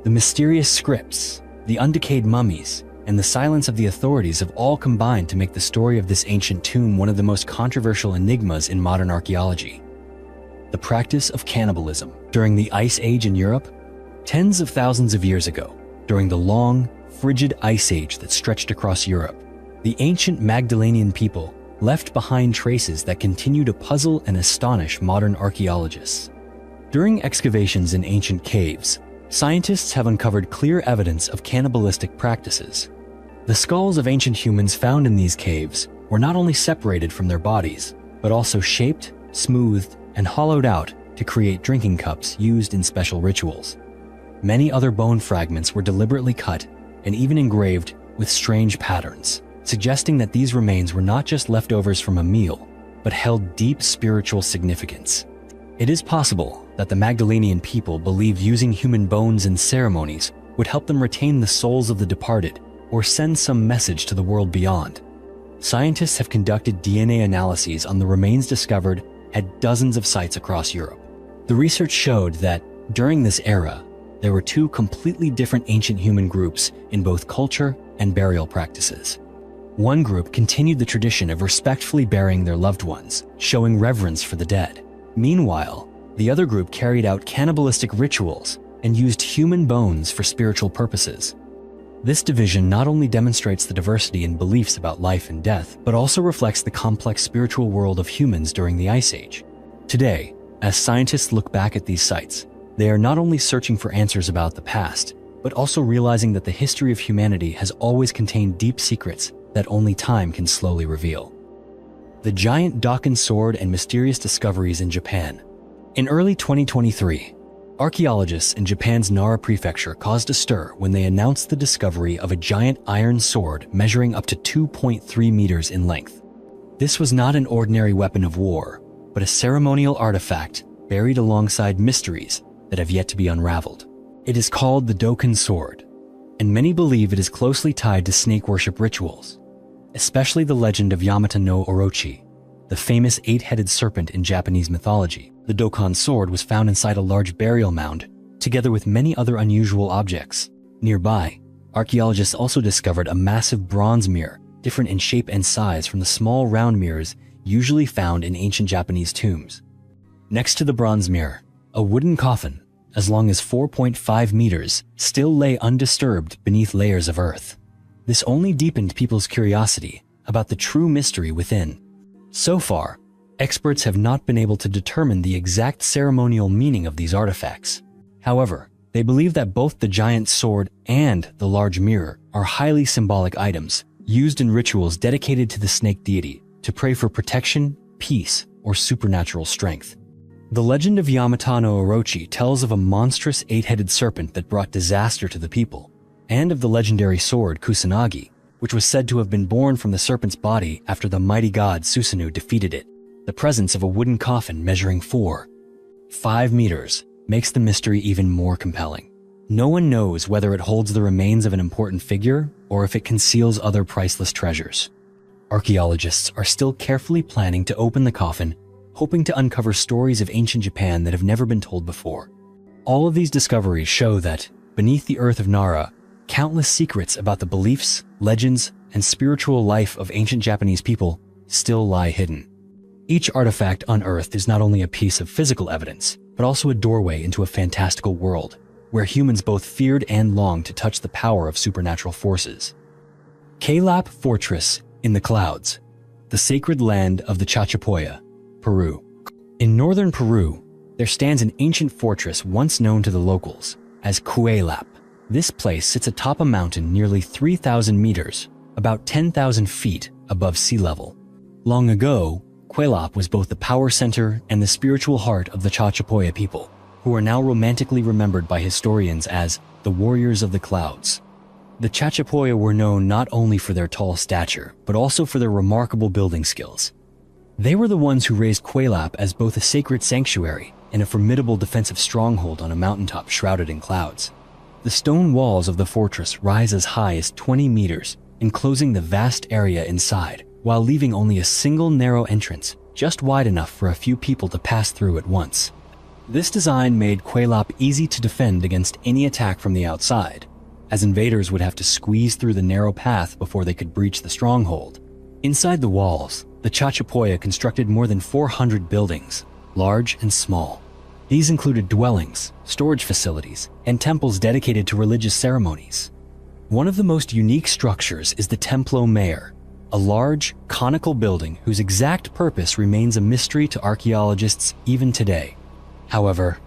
The mysterious scripts, the undecayed mummies, and the silence of the authorities have all combined to make the story of this ancient tomb one of the most controversial enigmas in modern archaeology. The practice of cannibalism. During the Ice Age in Europe, tens of thousands of years ago, during the long, frigid ice age that stretched across Europe, the ancient Magdalenian people left behind traces that continue to puzzle and astonish modern archaeologists. During excavations in ancient caves, scientists have uncovered clear evidence of cannibalistic practices. The skulls of ancient humans found in these caves were not only separated from their bodies, but also shaped, smoothed, and hollowed out to create drinking cups used in special rituals. Many other bone fragments were deliberately cut and even engraved with strange patterns, suggesting that these remains were not just leftovers from a meal, but held deep spiritual significance. It is possible that the Magdalenian people believed using human bones in ceremonies would help them retain the souls of the departed or send some message to the world beyond. Scientists have conducted DNA analyses on the remains discovered at dozens of sites across Europe. The research showed that during this era, there were two completely different ancient human groups in both culture and burial practices. One group continued the tradition of respectfully burying their loved ones, showing reverence for the dead. Meanwhile, the other group carried out cannibalistic rituals and used human bones for spiritual purposes. This division not only demonstrates the diversity in beliefs about life and death, but also reflects the complex spiritual world of humans during the Ice Age. Today, as scientists look back at these sites, they are not only searching for answers about the past, but also realizing that the history of humanity has always contained deep secrets that only time can slowly reveal. The giant Dokken sword and mysterious discoveries in Japan. In early 2023, archaeologists in Japan's Nara prefecture caused a stir when they announced the discovery of a giant iron sword measuring up to 2.3 meters in length. This was not an ordinary weapon of war, but a ceremonial artifact buried alongside mysteries that have yet to be unraveled. It is called the Dokken sword, and many believe it is closely tied to snake worship rituals, especially the legend of Yamata no Orochi, the famous eight-headed serpent in Japanese mythology. The Dokken sword was found inside a large burial mound, together with many other unusual objects. Nearby, archaeologists also discovered a massive bronze mirror, different in shape and size from the small round mirrors usually found in ancient Japanese tombs. Next to the bronze mirror, a wooden coffin, as long as 4.5 meters, still lay undisturbed beneath layers of earth. This only deepened people's curiosity about the true mystery within. So far, experts have not been able to determine the exact ceremonial meaning of these artifacts. However, they believe that both the giant sword and the large mirror are highly symbolic items used in rituals dedicated to the snake deity to pray for protection, peace, or supernatural strength. The legend of Yamata no Orochi tells of a monstrous eight-headed serpent that brought disaster to the people, and of the legendary sword Kusanagi, which was said to have been born from the serpent's body after the mighty god Susanoo defeated it. The presence of a wooden coffin measuring 4.5 meters makes the mystery even more compelling. No one knows whether it holds the remains of an important figure or if it conceals other priceless treasures. Archaeologists are still carefully planning to open the coffin, hoping to uncover stories of ancient Japan that have never been told before. All of these discoveries show that, beneath the earth of Nara, countless secrets about the beliefs, legends, and spiritual life of ancient Japanese people still lie hidden. Each artifact unearthed is not only a piece of physical evidence, but also a doorway into a fantastical world, where humans both feared and longed to touch the power of supernatural forces. Calap Fortress in the Clouds, the sacred land of the Chachapoya, Peru. In northern Peru, there stands an ancient fortress once known to the locals as Cuelap. This place sits atop a mountain nearly 3,000 meters, about 10,000 feet above sea level. Long ago, Cuelap was both the power center and the spiritual heart of the Chachapoya people, who are now romantically remembered by historians as the Warriors of the Clouds. The Chachapoya were known not only for their tall stature, but also for their remarkable building skills. They were the ones who raised Cuelap as both a sacred sanctuary and a formidable defensive stronghold on a mountaintop shrouded in clouds. The stone walls of the fortress rise as high as 20 meters, enclosing the vast area inside, while leaving only a single narrow entrance, just wide enough for a few people to pass through at once. This design made Cuelap easy to defend against any attack from the outside, as invaders would have to squeeze through the narrow path before they could breach the stronghold. Inside the walls, the Chachapoya constructed more than 400 buildings, large and small. These included dwellings, storage facilities, and temples dedicated to religious ceremonies. One of the most unique structures is the Templo Mayor, a large, conical building whose exact purpose remains a mystery to archaeologists even today. However,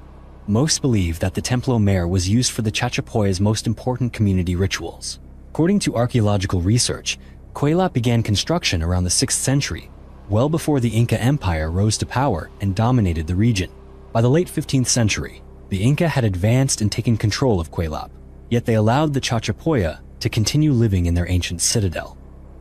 most believe that the Templo Mayor was used for the Chachapoya's most important community rituals. According to archaeological research, Cuelap began construction around the 6th century, well before the Inca Empire rose to power and dominated the region. By the late 15th century, the Inca had advanced and taken control of Cuelap, yet they allowed the Chachapoya to continue living in their ancient citadel.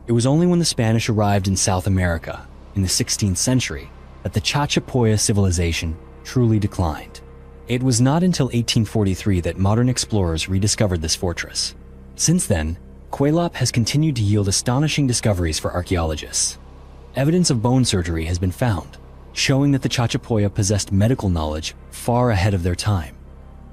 It It was only when the Spanish arrived in South America in the 16th century that the Chachapoya civilization truly declined. It was not until 1843 that modern explorers rediscovered this fortress. Since then, Cuelap has continued to yield astonishing discoveries for archaeologists. Evidence of bone surgery has been found, showing that the Chachapoya possessed medical knowledge far ahead of their time.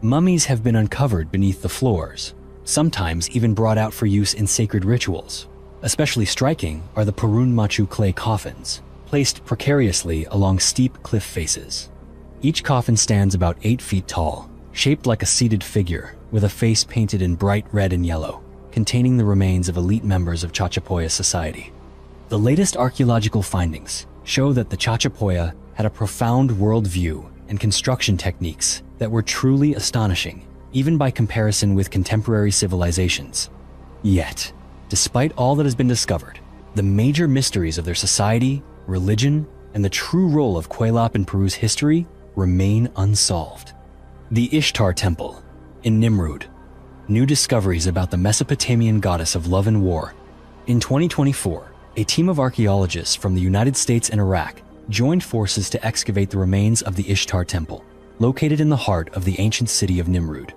Mummies have been uncovered beneath the floors, sometimes even brought out for use in sacred rituals. Especially striking are the Purun Machu clay coffins, placed precariously along steep cliff faces. Each coffin stands about 8 feet tall, shaped like a seated figure, with a face painted in bright red and yellow, containing the remains of elite members of Chachapoya society. The latest archaeological findings show that the Chachapoya had a profound worldview and construction techniques that were truly astonishing, even by comparison with contemporary civilizations. Yet, despite all that has been discovered, the major mysteries of their society, religion, and the true role of Cuelap in Peru's history remain unsolved. The Ishtar Temple in Nimrud. New discoveries about the Mesopotamian goddess of love and war. In 2024, a team of archaeologists from the United States and Iraq joined forces to excavate the remains of the Ishtar Temple, located in the heart of the ancient city of Nimrud.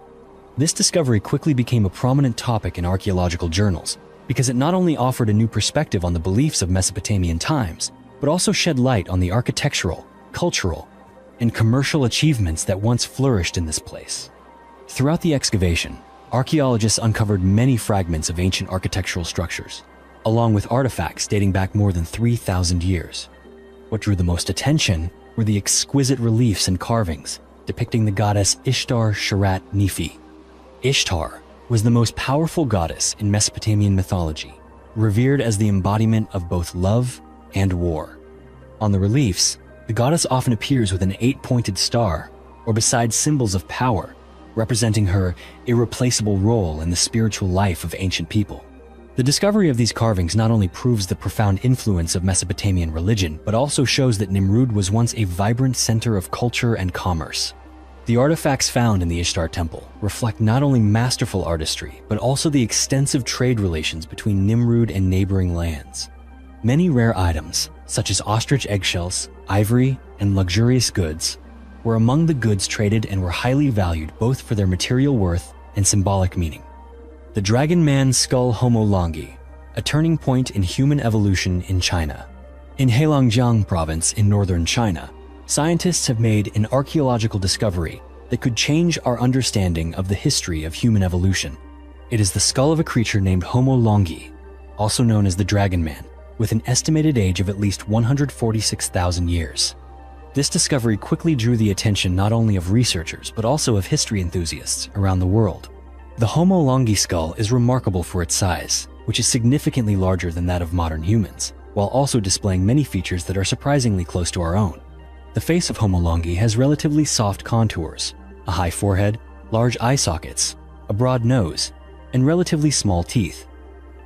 This discovery quickly became a prominent topic in archaeological journals because it not only offered a new perspective on the beliefs of Mesopotamian times, but also shed light on the architectural, cultural, and commercial achievements that once flourished in this place. Throughout the excavation, archaeologists uncovered many fragments of ancient architectural structures, along with artifacts dating back more than 3,000 years. What drew the most attention were the exquisite reliefs and carvings depicting the goddess Ishtar Sharat Nefi. Ishtar was the most powerful goddess in Mesopotamian mythology, revered as the embodiment of both love and war. On the reliefs, the goddess often appears with an 8-pointed star, or beside symbols of power, representing her irreplaceable role in the spiritual life of ancient people. The discovery of these carvings not only proves the profound influence of Mesopotamian religion, but also shows that Nimrud was once a vibrant center of culture and commerce. The artifacts found in the Ishtar Temple reflect not only masterful artistry, but also the extensive trade relations between Nimrud and neighboring lands. Many rare items, such as ostrich eggshells, ivory, and luxurious goods, were among the goods traded and were highly valued both for their material worth and symbolic meaning. The Dragon Man Skull Homolongi, a turning point in human evolution in China. In Heilongjiang province in northern China, scientists have made an archaeological discovery that could change our understanding of the history of human evolution. It is the skull of a creature named Homolongi, also known as the Dragon Man, with an estimated age of at least 146,000 years. This discovery quickly drew the attention not only of researchers, but also of history enthusiasts around the world. The Homolongi skull is remarkable for its size, which is significantly larger than that of modern humans, while also displaying many features that are surprisingly close to our own. The face of Homolongi has relatively soft contours, a high forehead, large eye sockets, a broad nose, and relatively small teeth.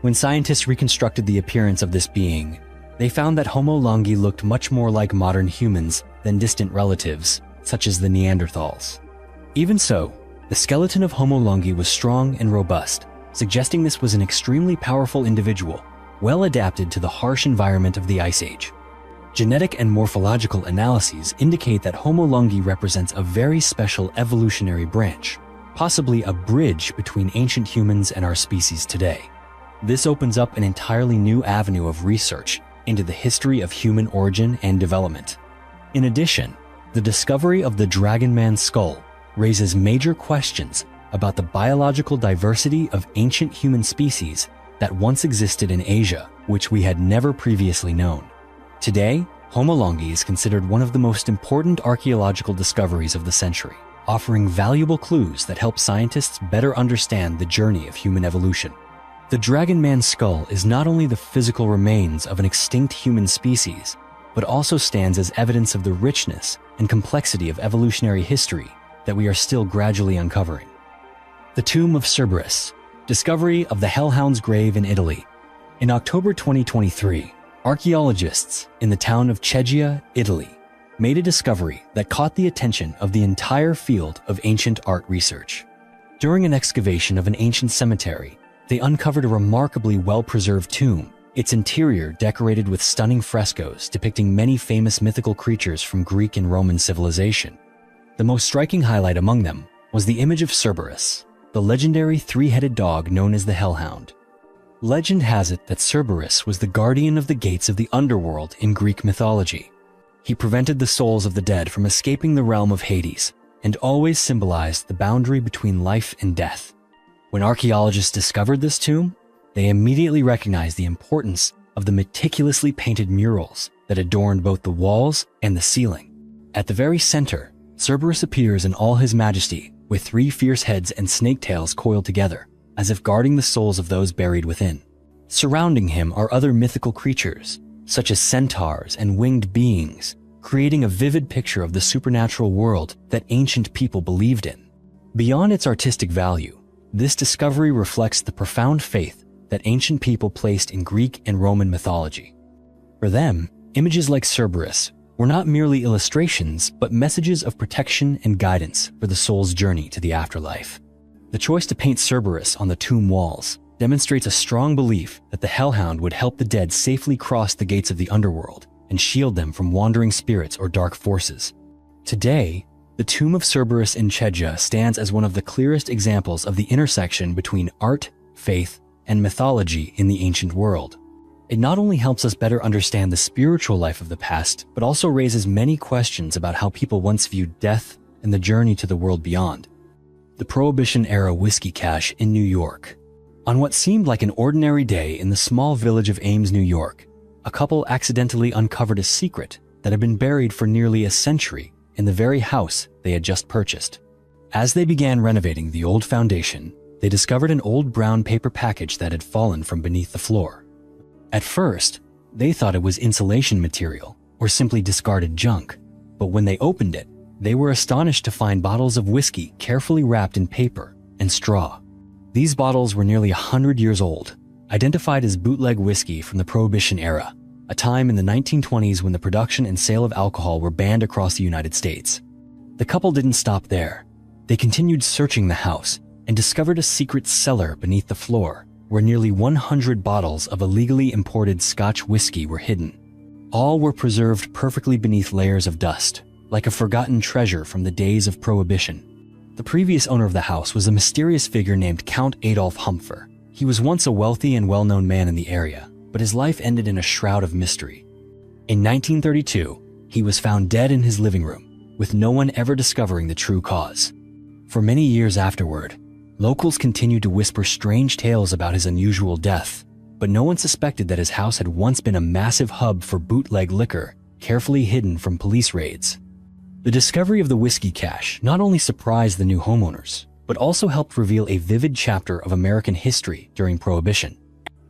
When scientists reconstructed the appearance of this being, they found that Homolongi looked much more like modern humans than distant relatives, such as the Neanderthals. Even so, the skeleton of Homolongi was strong and robust, suggesting this was an extremely powerful individual, well adapted to the harsh environment of the Ice Age. Genetic and morphological analyses indicate that Homolongi represents a very special evolutionary branch, possibly a bridge between ancient humans and our species today. This opens up an entirely new avenue of research into the history of human origin and development. In addition, the discovery of the Dragon Man skull raises major questions about the biological diversity of ancient human species that once existed in Asia, which we had never previously known. Today, Homolongi is considered one of the most important archaeological discoveries of the century, offering valuable clues that help scientists better understand the journey of human evolution. The Dragon Man skull is not only the physical remains of an extinct human species, but also stands as evidence of the richness and complexity of evolutionary history that we are still gradually uncovering. The Tomb of Cerberus, discovery of the Hellhound's grave in Italy. In October 2023, archaeologists in the town of Ceggia, Italy, made a discovery that caught the attention of the entire field of ancient art research. During an excavation of an ancient cemetery, they uncovered a remarkably well-preserved tomb its interior decorated with stunning frescoes depicting many famous mythical creatures from Greek and Roman civilization. The most striking highlight among them was the image of Cerberus, the legendary three-headed dog known as the Hellhound. Legend has it that Cerberus was the guardian of the gates of the underworld in Greek mythology. He prevented the souls of the dead from escaping the realm of Hades and always symbolized the boundary between life and death. When archaeologists discovered this tomb, they immediately recognized the importance of the meticulously painted murals that adorned both the walls and the ceiling. At the very center, Cerberus appears in all his majesty, with three fierce heads and snake tails coiled together, as if guarding the souls of those buried within. Surrounding him are other mythical creatures, such as centaurs and winged beings, creating a vivid picture of the supernatural world that ancient people believed in. Beyond its artistic value, this discovery reflects the profound faith that ancient people placed in Greek and Roman mythology. For them, images like Cerberus were not merely illustrations, but messages of protection and guidance for the soul's journey to the afterlife. The choice to paint Cerberus on the tomb walls demonstrates a strong belief that the Hellhound would help the dead safely cross the gates of the underworld and shield them from wandering spirits or dark forces. Today, the tomb of Cerberus in Chedja stands as one of the clearest examples of the intersection between art, faith, and mythology in the ancient world. It not only helps us better understand the spiritual life of the past, but also raises many questions about how people once viewed death and the journey to the world beyond. The Prohibition-era whiskey cache in New York. On what seemed like an ordinary day in the small village of Ames, New York, a couple accidentally uncovered a secret that had been buried for nearly a century in the very house they had just purchased. As they began renovating the old foundation, they discovered an old brown paper package that had fallen from beneath the floor. At first, they thought it was insulation material or simply discarded junk, but when they opened it, they were astonished to find bottles of whiskey carefully wrapped in paper and straw. These bottles were nearly 100 years old, identified as bootleg whiskey from the Prohibition era, a time in the 1920s when the production and sale of alcohol were banned across the United States. The couple didn't stop there. They continued searching the house and discovered a secret cellar beneath the floor where nearly 100 bottles of illegally imported Scotch whiskey were hidden. All were preserved perfectly beneath layers of dust, like a forgotten treasure from the days of Prohibition. The previous owner of the house was a mysterious figure named Count Adolf Humpfer. He was once a wealthy and well-known man in the area, but his life ended in a shroud of mystery. In 1932, he was found dead in his living room, with no one ever discovering the true cause. For many years afterward, locals continued to whisper strange tales about his unusual death, but no one suspected that his house had once been a massive hub for bootleg liquor, carefully hidden from police raids. The discovery of the whiskey cache not only surprised the new homeowners, but also helped reveal a vivid chapter of American history during Prohibition.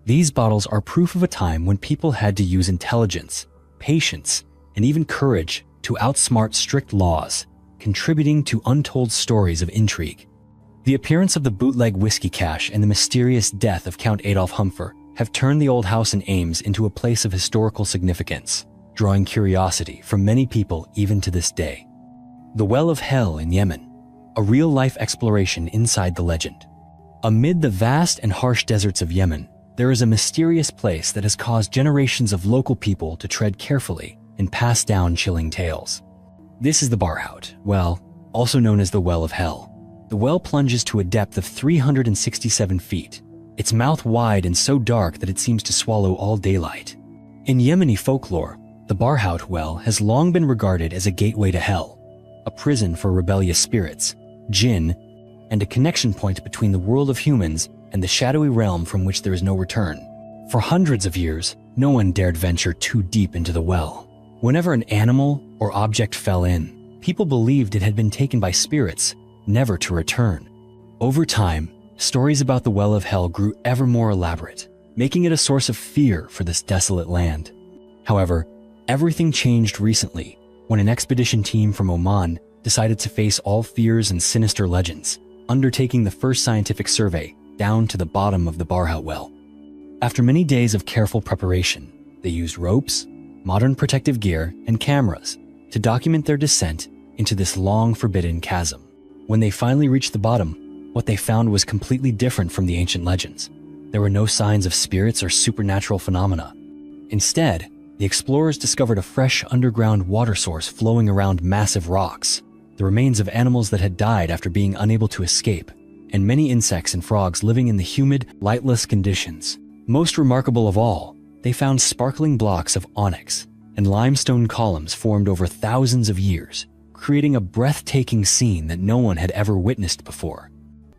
These bottles are proof of a time when people had to use intelligence, patience, and even courage to outsmart strict laws, contributing to untold stories of intrigue. The appearance of the bootleg whiskey cache and the mysterious death of Count Adolf Humpfer have turned the old house in Ames into a place of historical significance, drawing curiosity from many people even to this day. The Well of Hell in Yemen, a real-life exploration inside the legend. Amid the vast and harsh deserts of Yemen, there is a mysterious place that has caused generations of local people to tread carefully and pass down chilling tales. This is the Barhout Well, also known as the Well of Hell. The well plunges to a depth of 367 feet, its mouth wide and so dark that it seems to swallow all daylight. In Yemeni folklore, the Barhout Well has long been regarded as a gateway to hell, a prison for rebellious spirits, jinn, and a connection point between the world of humans and the shadowy realm from which there is no return. For hundreds of years, no one dared venture too deep into the well. Whenever an animal or object fell in, people believed it had been taken by spirits, never to return. Over time, stories about the Well of Hell grew ever more elaborate, making it a source of fear for this desolate land. However, everything changed recently when an expedition team from Oman decided to face all fears and sinister legends, undertaking the first scientific survey down to the bottom of the Barhout Well. After many days of careful preparation, they used ropes, modern protective gear, and cameras to document their descent into this long forbidden chasm. When they finally reached the bottom, what they found was completely different from the ancient legends. There were no signs of spirits or supernatural phenomena. Instead, the explorers discovered a fresh underground water source flowing around massive rocks, the remains of animals that had died after being unable to escape, and many insects and frogs living in the humid, lightless conditions. Most remarkable of all, they found sparkling blocks of onyx and limestone columns formed over thousands of years, creating a breathtaking scene that no one had ever witnessed before.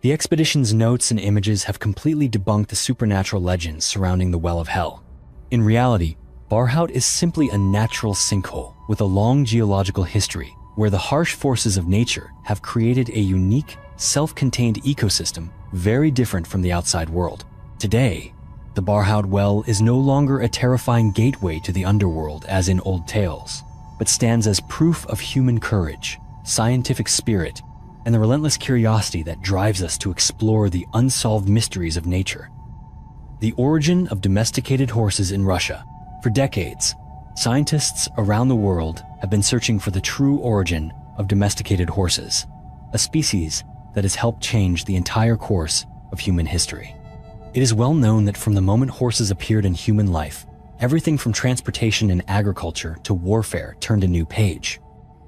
The expedition's notes and images have completely debunked the supernatural legends surrounding the Well of Hell. In reality, Barhout is simply a natural sinkhole with a long geological history where the harsh forces of nature have created a unique, self-contained ecosystem very different from the outside world. Today, the Barhout Well is no longer a terrifying gateway to the underworld as in old tales, but stands as proof of human courage, scientific spirit, and the relentless curiosity that drives us to explore the unsolved mysteries of nature. The origin of domesticated horses in Russia. For decades, scientists around the world have been searching for the true origin of domesticated horses, a species that has helped change the entire course of human history. It is well known that from the moment horses appeared in human life, everything from transportation and agriculture to warfare turned a new page.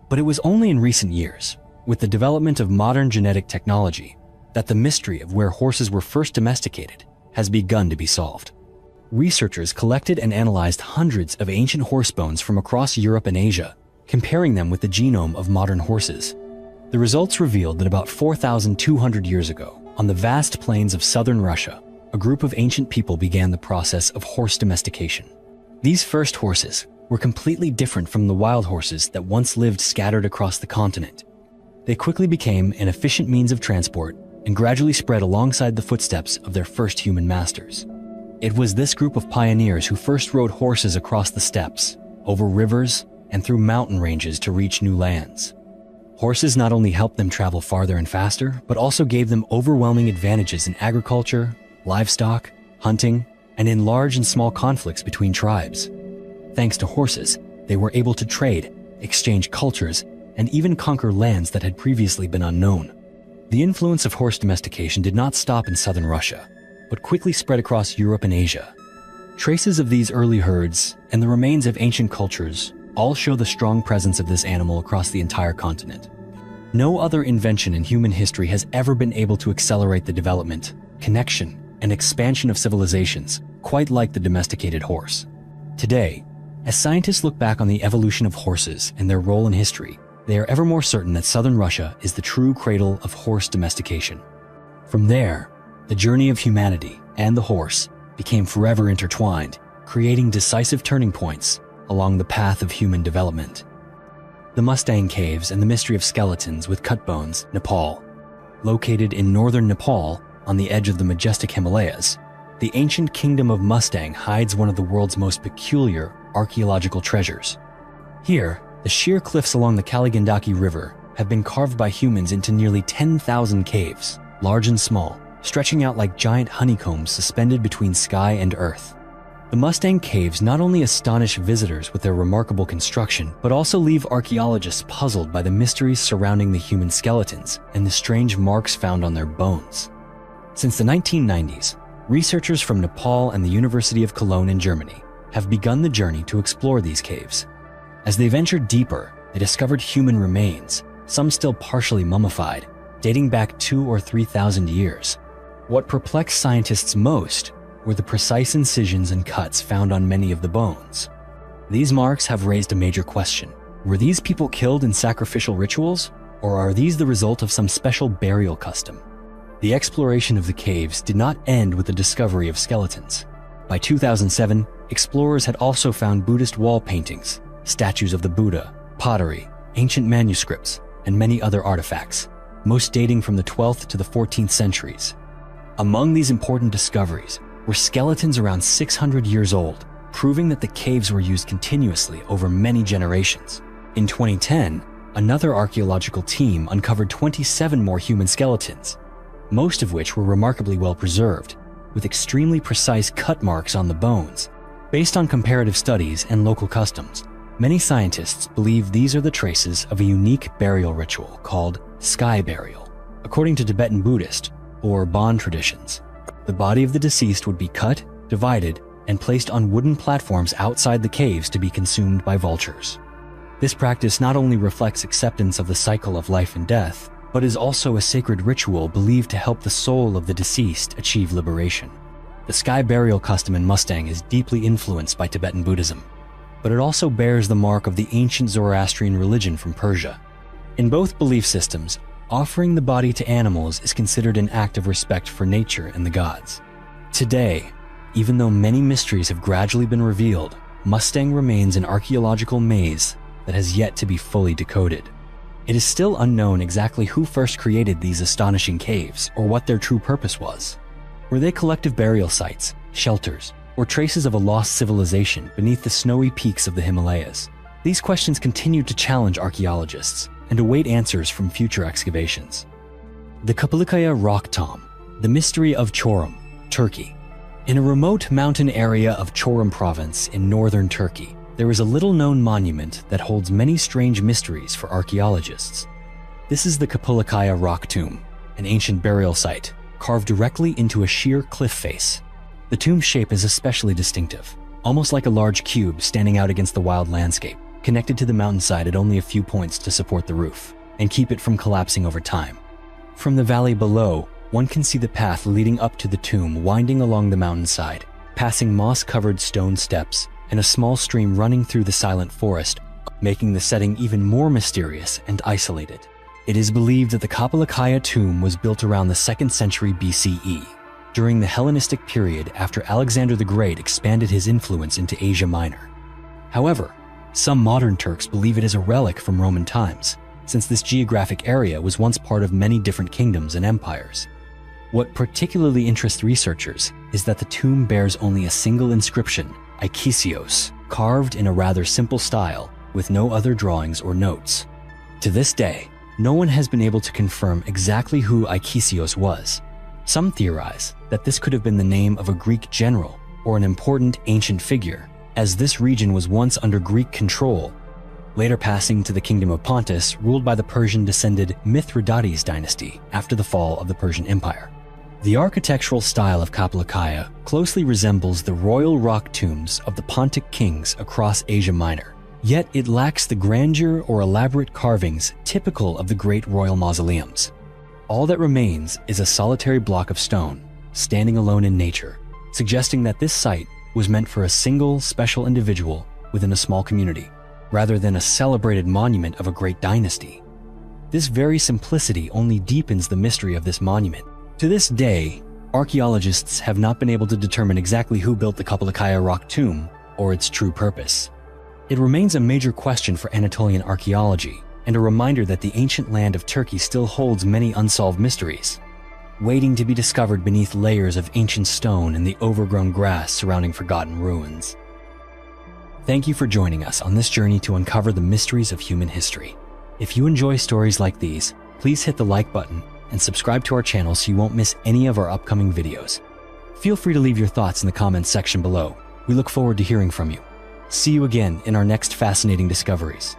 But it was only in recent years, with the development of modern genetic technology, that the mystery of where horses were first domesticated has begun to be solved. Researchers collected and analyzed hundreds of ancient horse bones from across Europe and Asia, comparing them with the genome of modern horses. The results revealed that about 4,200 years ago, on the vast plains of southern Russia, a group of ancient people began the process of horse domestication. These first horses were completely different from the wild horses that once lived scattered across the continent. They quickly became an efficient means of transport and gradually spread alongside the footsteps of their first human masters. It was this group of pioneers who first rode horses across the steppes, over rivers, and through mountain ranges to reach new lands. Horses not only helped them travel farther and faster, but also gave them overwhelming advantages in agriculture, livestock, hunting, and in large and small conflicts between tribes. Thanks to horses, they were able to trade, exchange cultures, and even conquer lands that had previously been unknown. The influence of horse domestication did not stop in southern Russia, but quickly spread across Europe and Asia. Traces of these early herds and the remains of ancient cultures all show the strong presence of this animal across the entire continent. No other invention in human history has ever been able to accelerate the development, connection, and expansion of civilizations quite like the domesticated horse. Today, as scientists look back on the evolution of horses and their role in history, they are ever more certain that southern Russia is the true cradle of horse domestication. From there, the journey of humanity and the horse became forever intertwined, creating decisive turning points along the path of human development. The Mustang Caves and the Mystery of Skeletons with Cut Bones, Nepal. Located in northern Nepal, on the edge of the majestic Himalayas, the ancient kingdom of Mustang hides one of the world's most peculiar archaeological treasures. Here, the sheer cliffs along the Kaligandaki River have been carved by humans into nearly 10,000 caves, large and small, stretching out like giant honeycombs suspended between sky and earth. The Mustang Caves not only astonish visitors with their remarkable construction, but also leave archaeologists puzzled by the mysteries surrounding the human skeletons and the strange marks found on their bones. Since the 1990s, researchers from Nepal and the University of Cologne in Germany have begun the journey to explore these caves. As they ventured deeper, they discovered human remains, some still partially mummified, dating back 2,000 or 3,000 years. What perplexed scientists most were the precise incisions and cuts found on many of the bones. These marks have raised a major question. Were these people killed in sacrificial rituals, or are these the result of some special burial custom? The exploration of the caves did not end with the discovery of skeletons. By 2007, explorers had also found Buddhist wall paintings, statues of the Buddha, pottery, ancient manuscripts, and many other artifacts, most dating from the 12th to the 14th centuries. Among these important discoveries were skeletons around 600 years old, proving that the caves were used continuously over many generations. In 2010, another archaeological team uncovered 27 more human skeletons, most of which were remarkably well preserved, with extremely precise cut marks on the bones. Based on comparative studies and local customs, many scientists believe these are the traces of a unique burial ritual called sky burial, according to Tibetan Buddhist or Bon traditions. The body of the deceased would be cut, divided, and placed on wooden platforms outside the caves to be consumed by vultures. This practice not only reflects acceptance of the cycle of life and death, but is also a sacred ritual believed to help the soul of the deceased achieve liberation. The sky burial custom in Mustang is deeply influenced by Tibetan Buddhism, but it also bears the mark of the ancient Zoroastrian religion from Persia. In both belief systems, offering the body to animals is considered an act of respect for nature and the gods. Today, even though many mysteries have gradually been revealed, Mustang remains an archaeological maze that has yet to be fully decoded. It is still unknown exactly who first created these astonishing caves or what their true purpose was. Were they collective burial sites, shelters, or traces of a lost civilization beneath the snowy peaks of the Himalayas? These questions continue to challenge archaeologists and await answers from future excavations. The Kapalakaya Rock Tomb, the mystery of Çorum, Turkey. In a remote mountain area of Çorum province in northern Turkey, there is a little-known monument that holds many strange mysteries for archaeologists. This is the Kapalakaya Rock Tomb, an ancient burial site carved directly into a sheer cliff face. The tomb's shape is especially distinctive, almost like a large cube standing out against the wild landscape, connected to the mountainside at only a few points to support the roof and keep it from collapsing over time. From the valley below, one can see the path leading up to the tomb winding along the mountainside, passing moss-covered stone steps and a small stream running through the silent forest, making the setting even more mysterious and isolated. It is believed that the Kapalakaya tomb was built around the 2nd century BCE, during the Hellenistic period after Alexander the Great expanded his influence into Asia Minor. However, some modern Turks believe it is a relic from Roman times, since this geographic area was once part of many different kingdoms and empires. What particularly interests researchers is that the tomb bears only a single inscription, Aikisios, carved in a rather simple style, with no other drawings or notes. To this day, no one has been able to confirm exactly who Aikisios was. Some theorize that this could have been the name of a Greek general or an important ancient figure, as this region was once under Greek control, later passing to the Kingdom of Pontus, ruled by the Persian-descended Mithridates dynasty after the fall of the Persian Empire. The architectural style of Kapalakaya closely resembles the royal rock tombs of the Pontic kings across Asia Minor, yet it lacks the grandeur or elaborate carvings typical of the great royal mausoleums. All that remains is a solitary block of stone, standing alone in nature, suggesting that this site was meant for a single, special individual within a small community, rather than a celebrated monument of a great dynasty. This very simplicity only deepens the mystery of this monument. To this day, archaeologists have not been able to determine exactly who built the Kapalakaya rock tomb or its true purpose. It remains a major question for Anatolian archaeology and a reminder that the ancient land of Turkey still holds many unsolved mysteries, waiting to be discovered beneath layers of ancient stone and the overgrown grass surrounding forgotten ruins. Thank you for joining us on this journey to uncover the mysteries of human history. If you enjoy stories like these, please hit the like button and subscribe to our channel so you won't miss any of our upcoming videos. Feel free to leave your thoughts in the comments section below. We look forward to hearing from you. See you again in our next fascinating discoveries.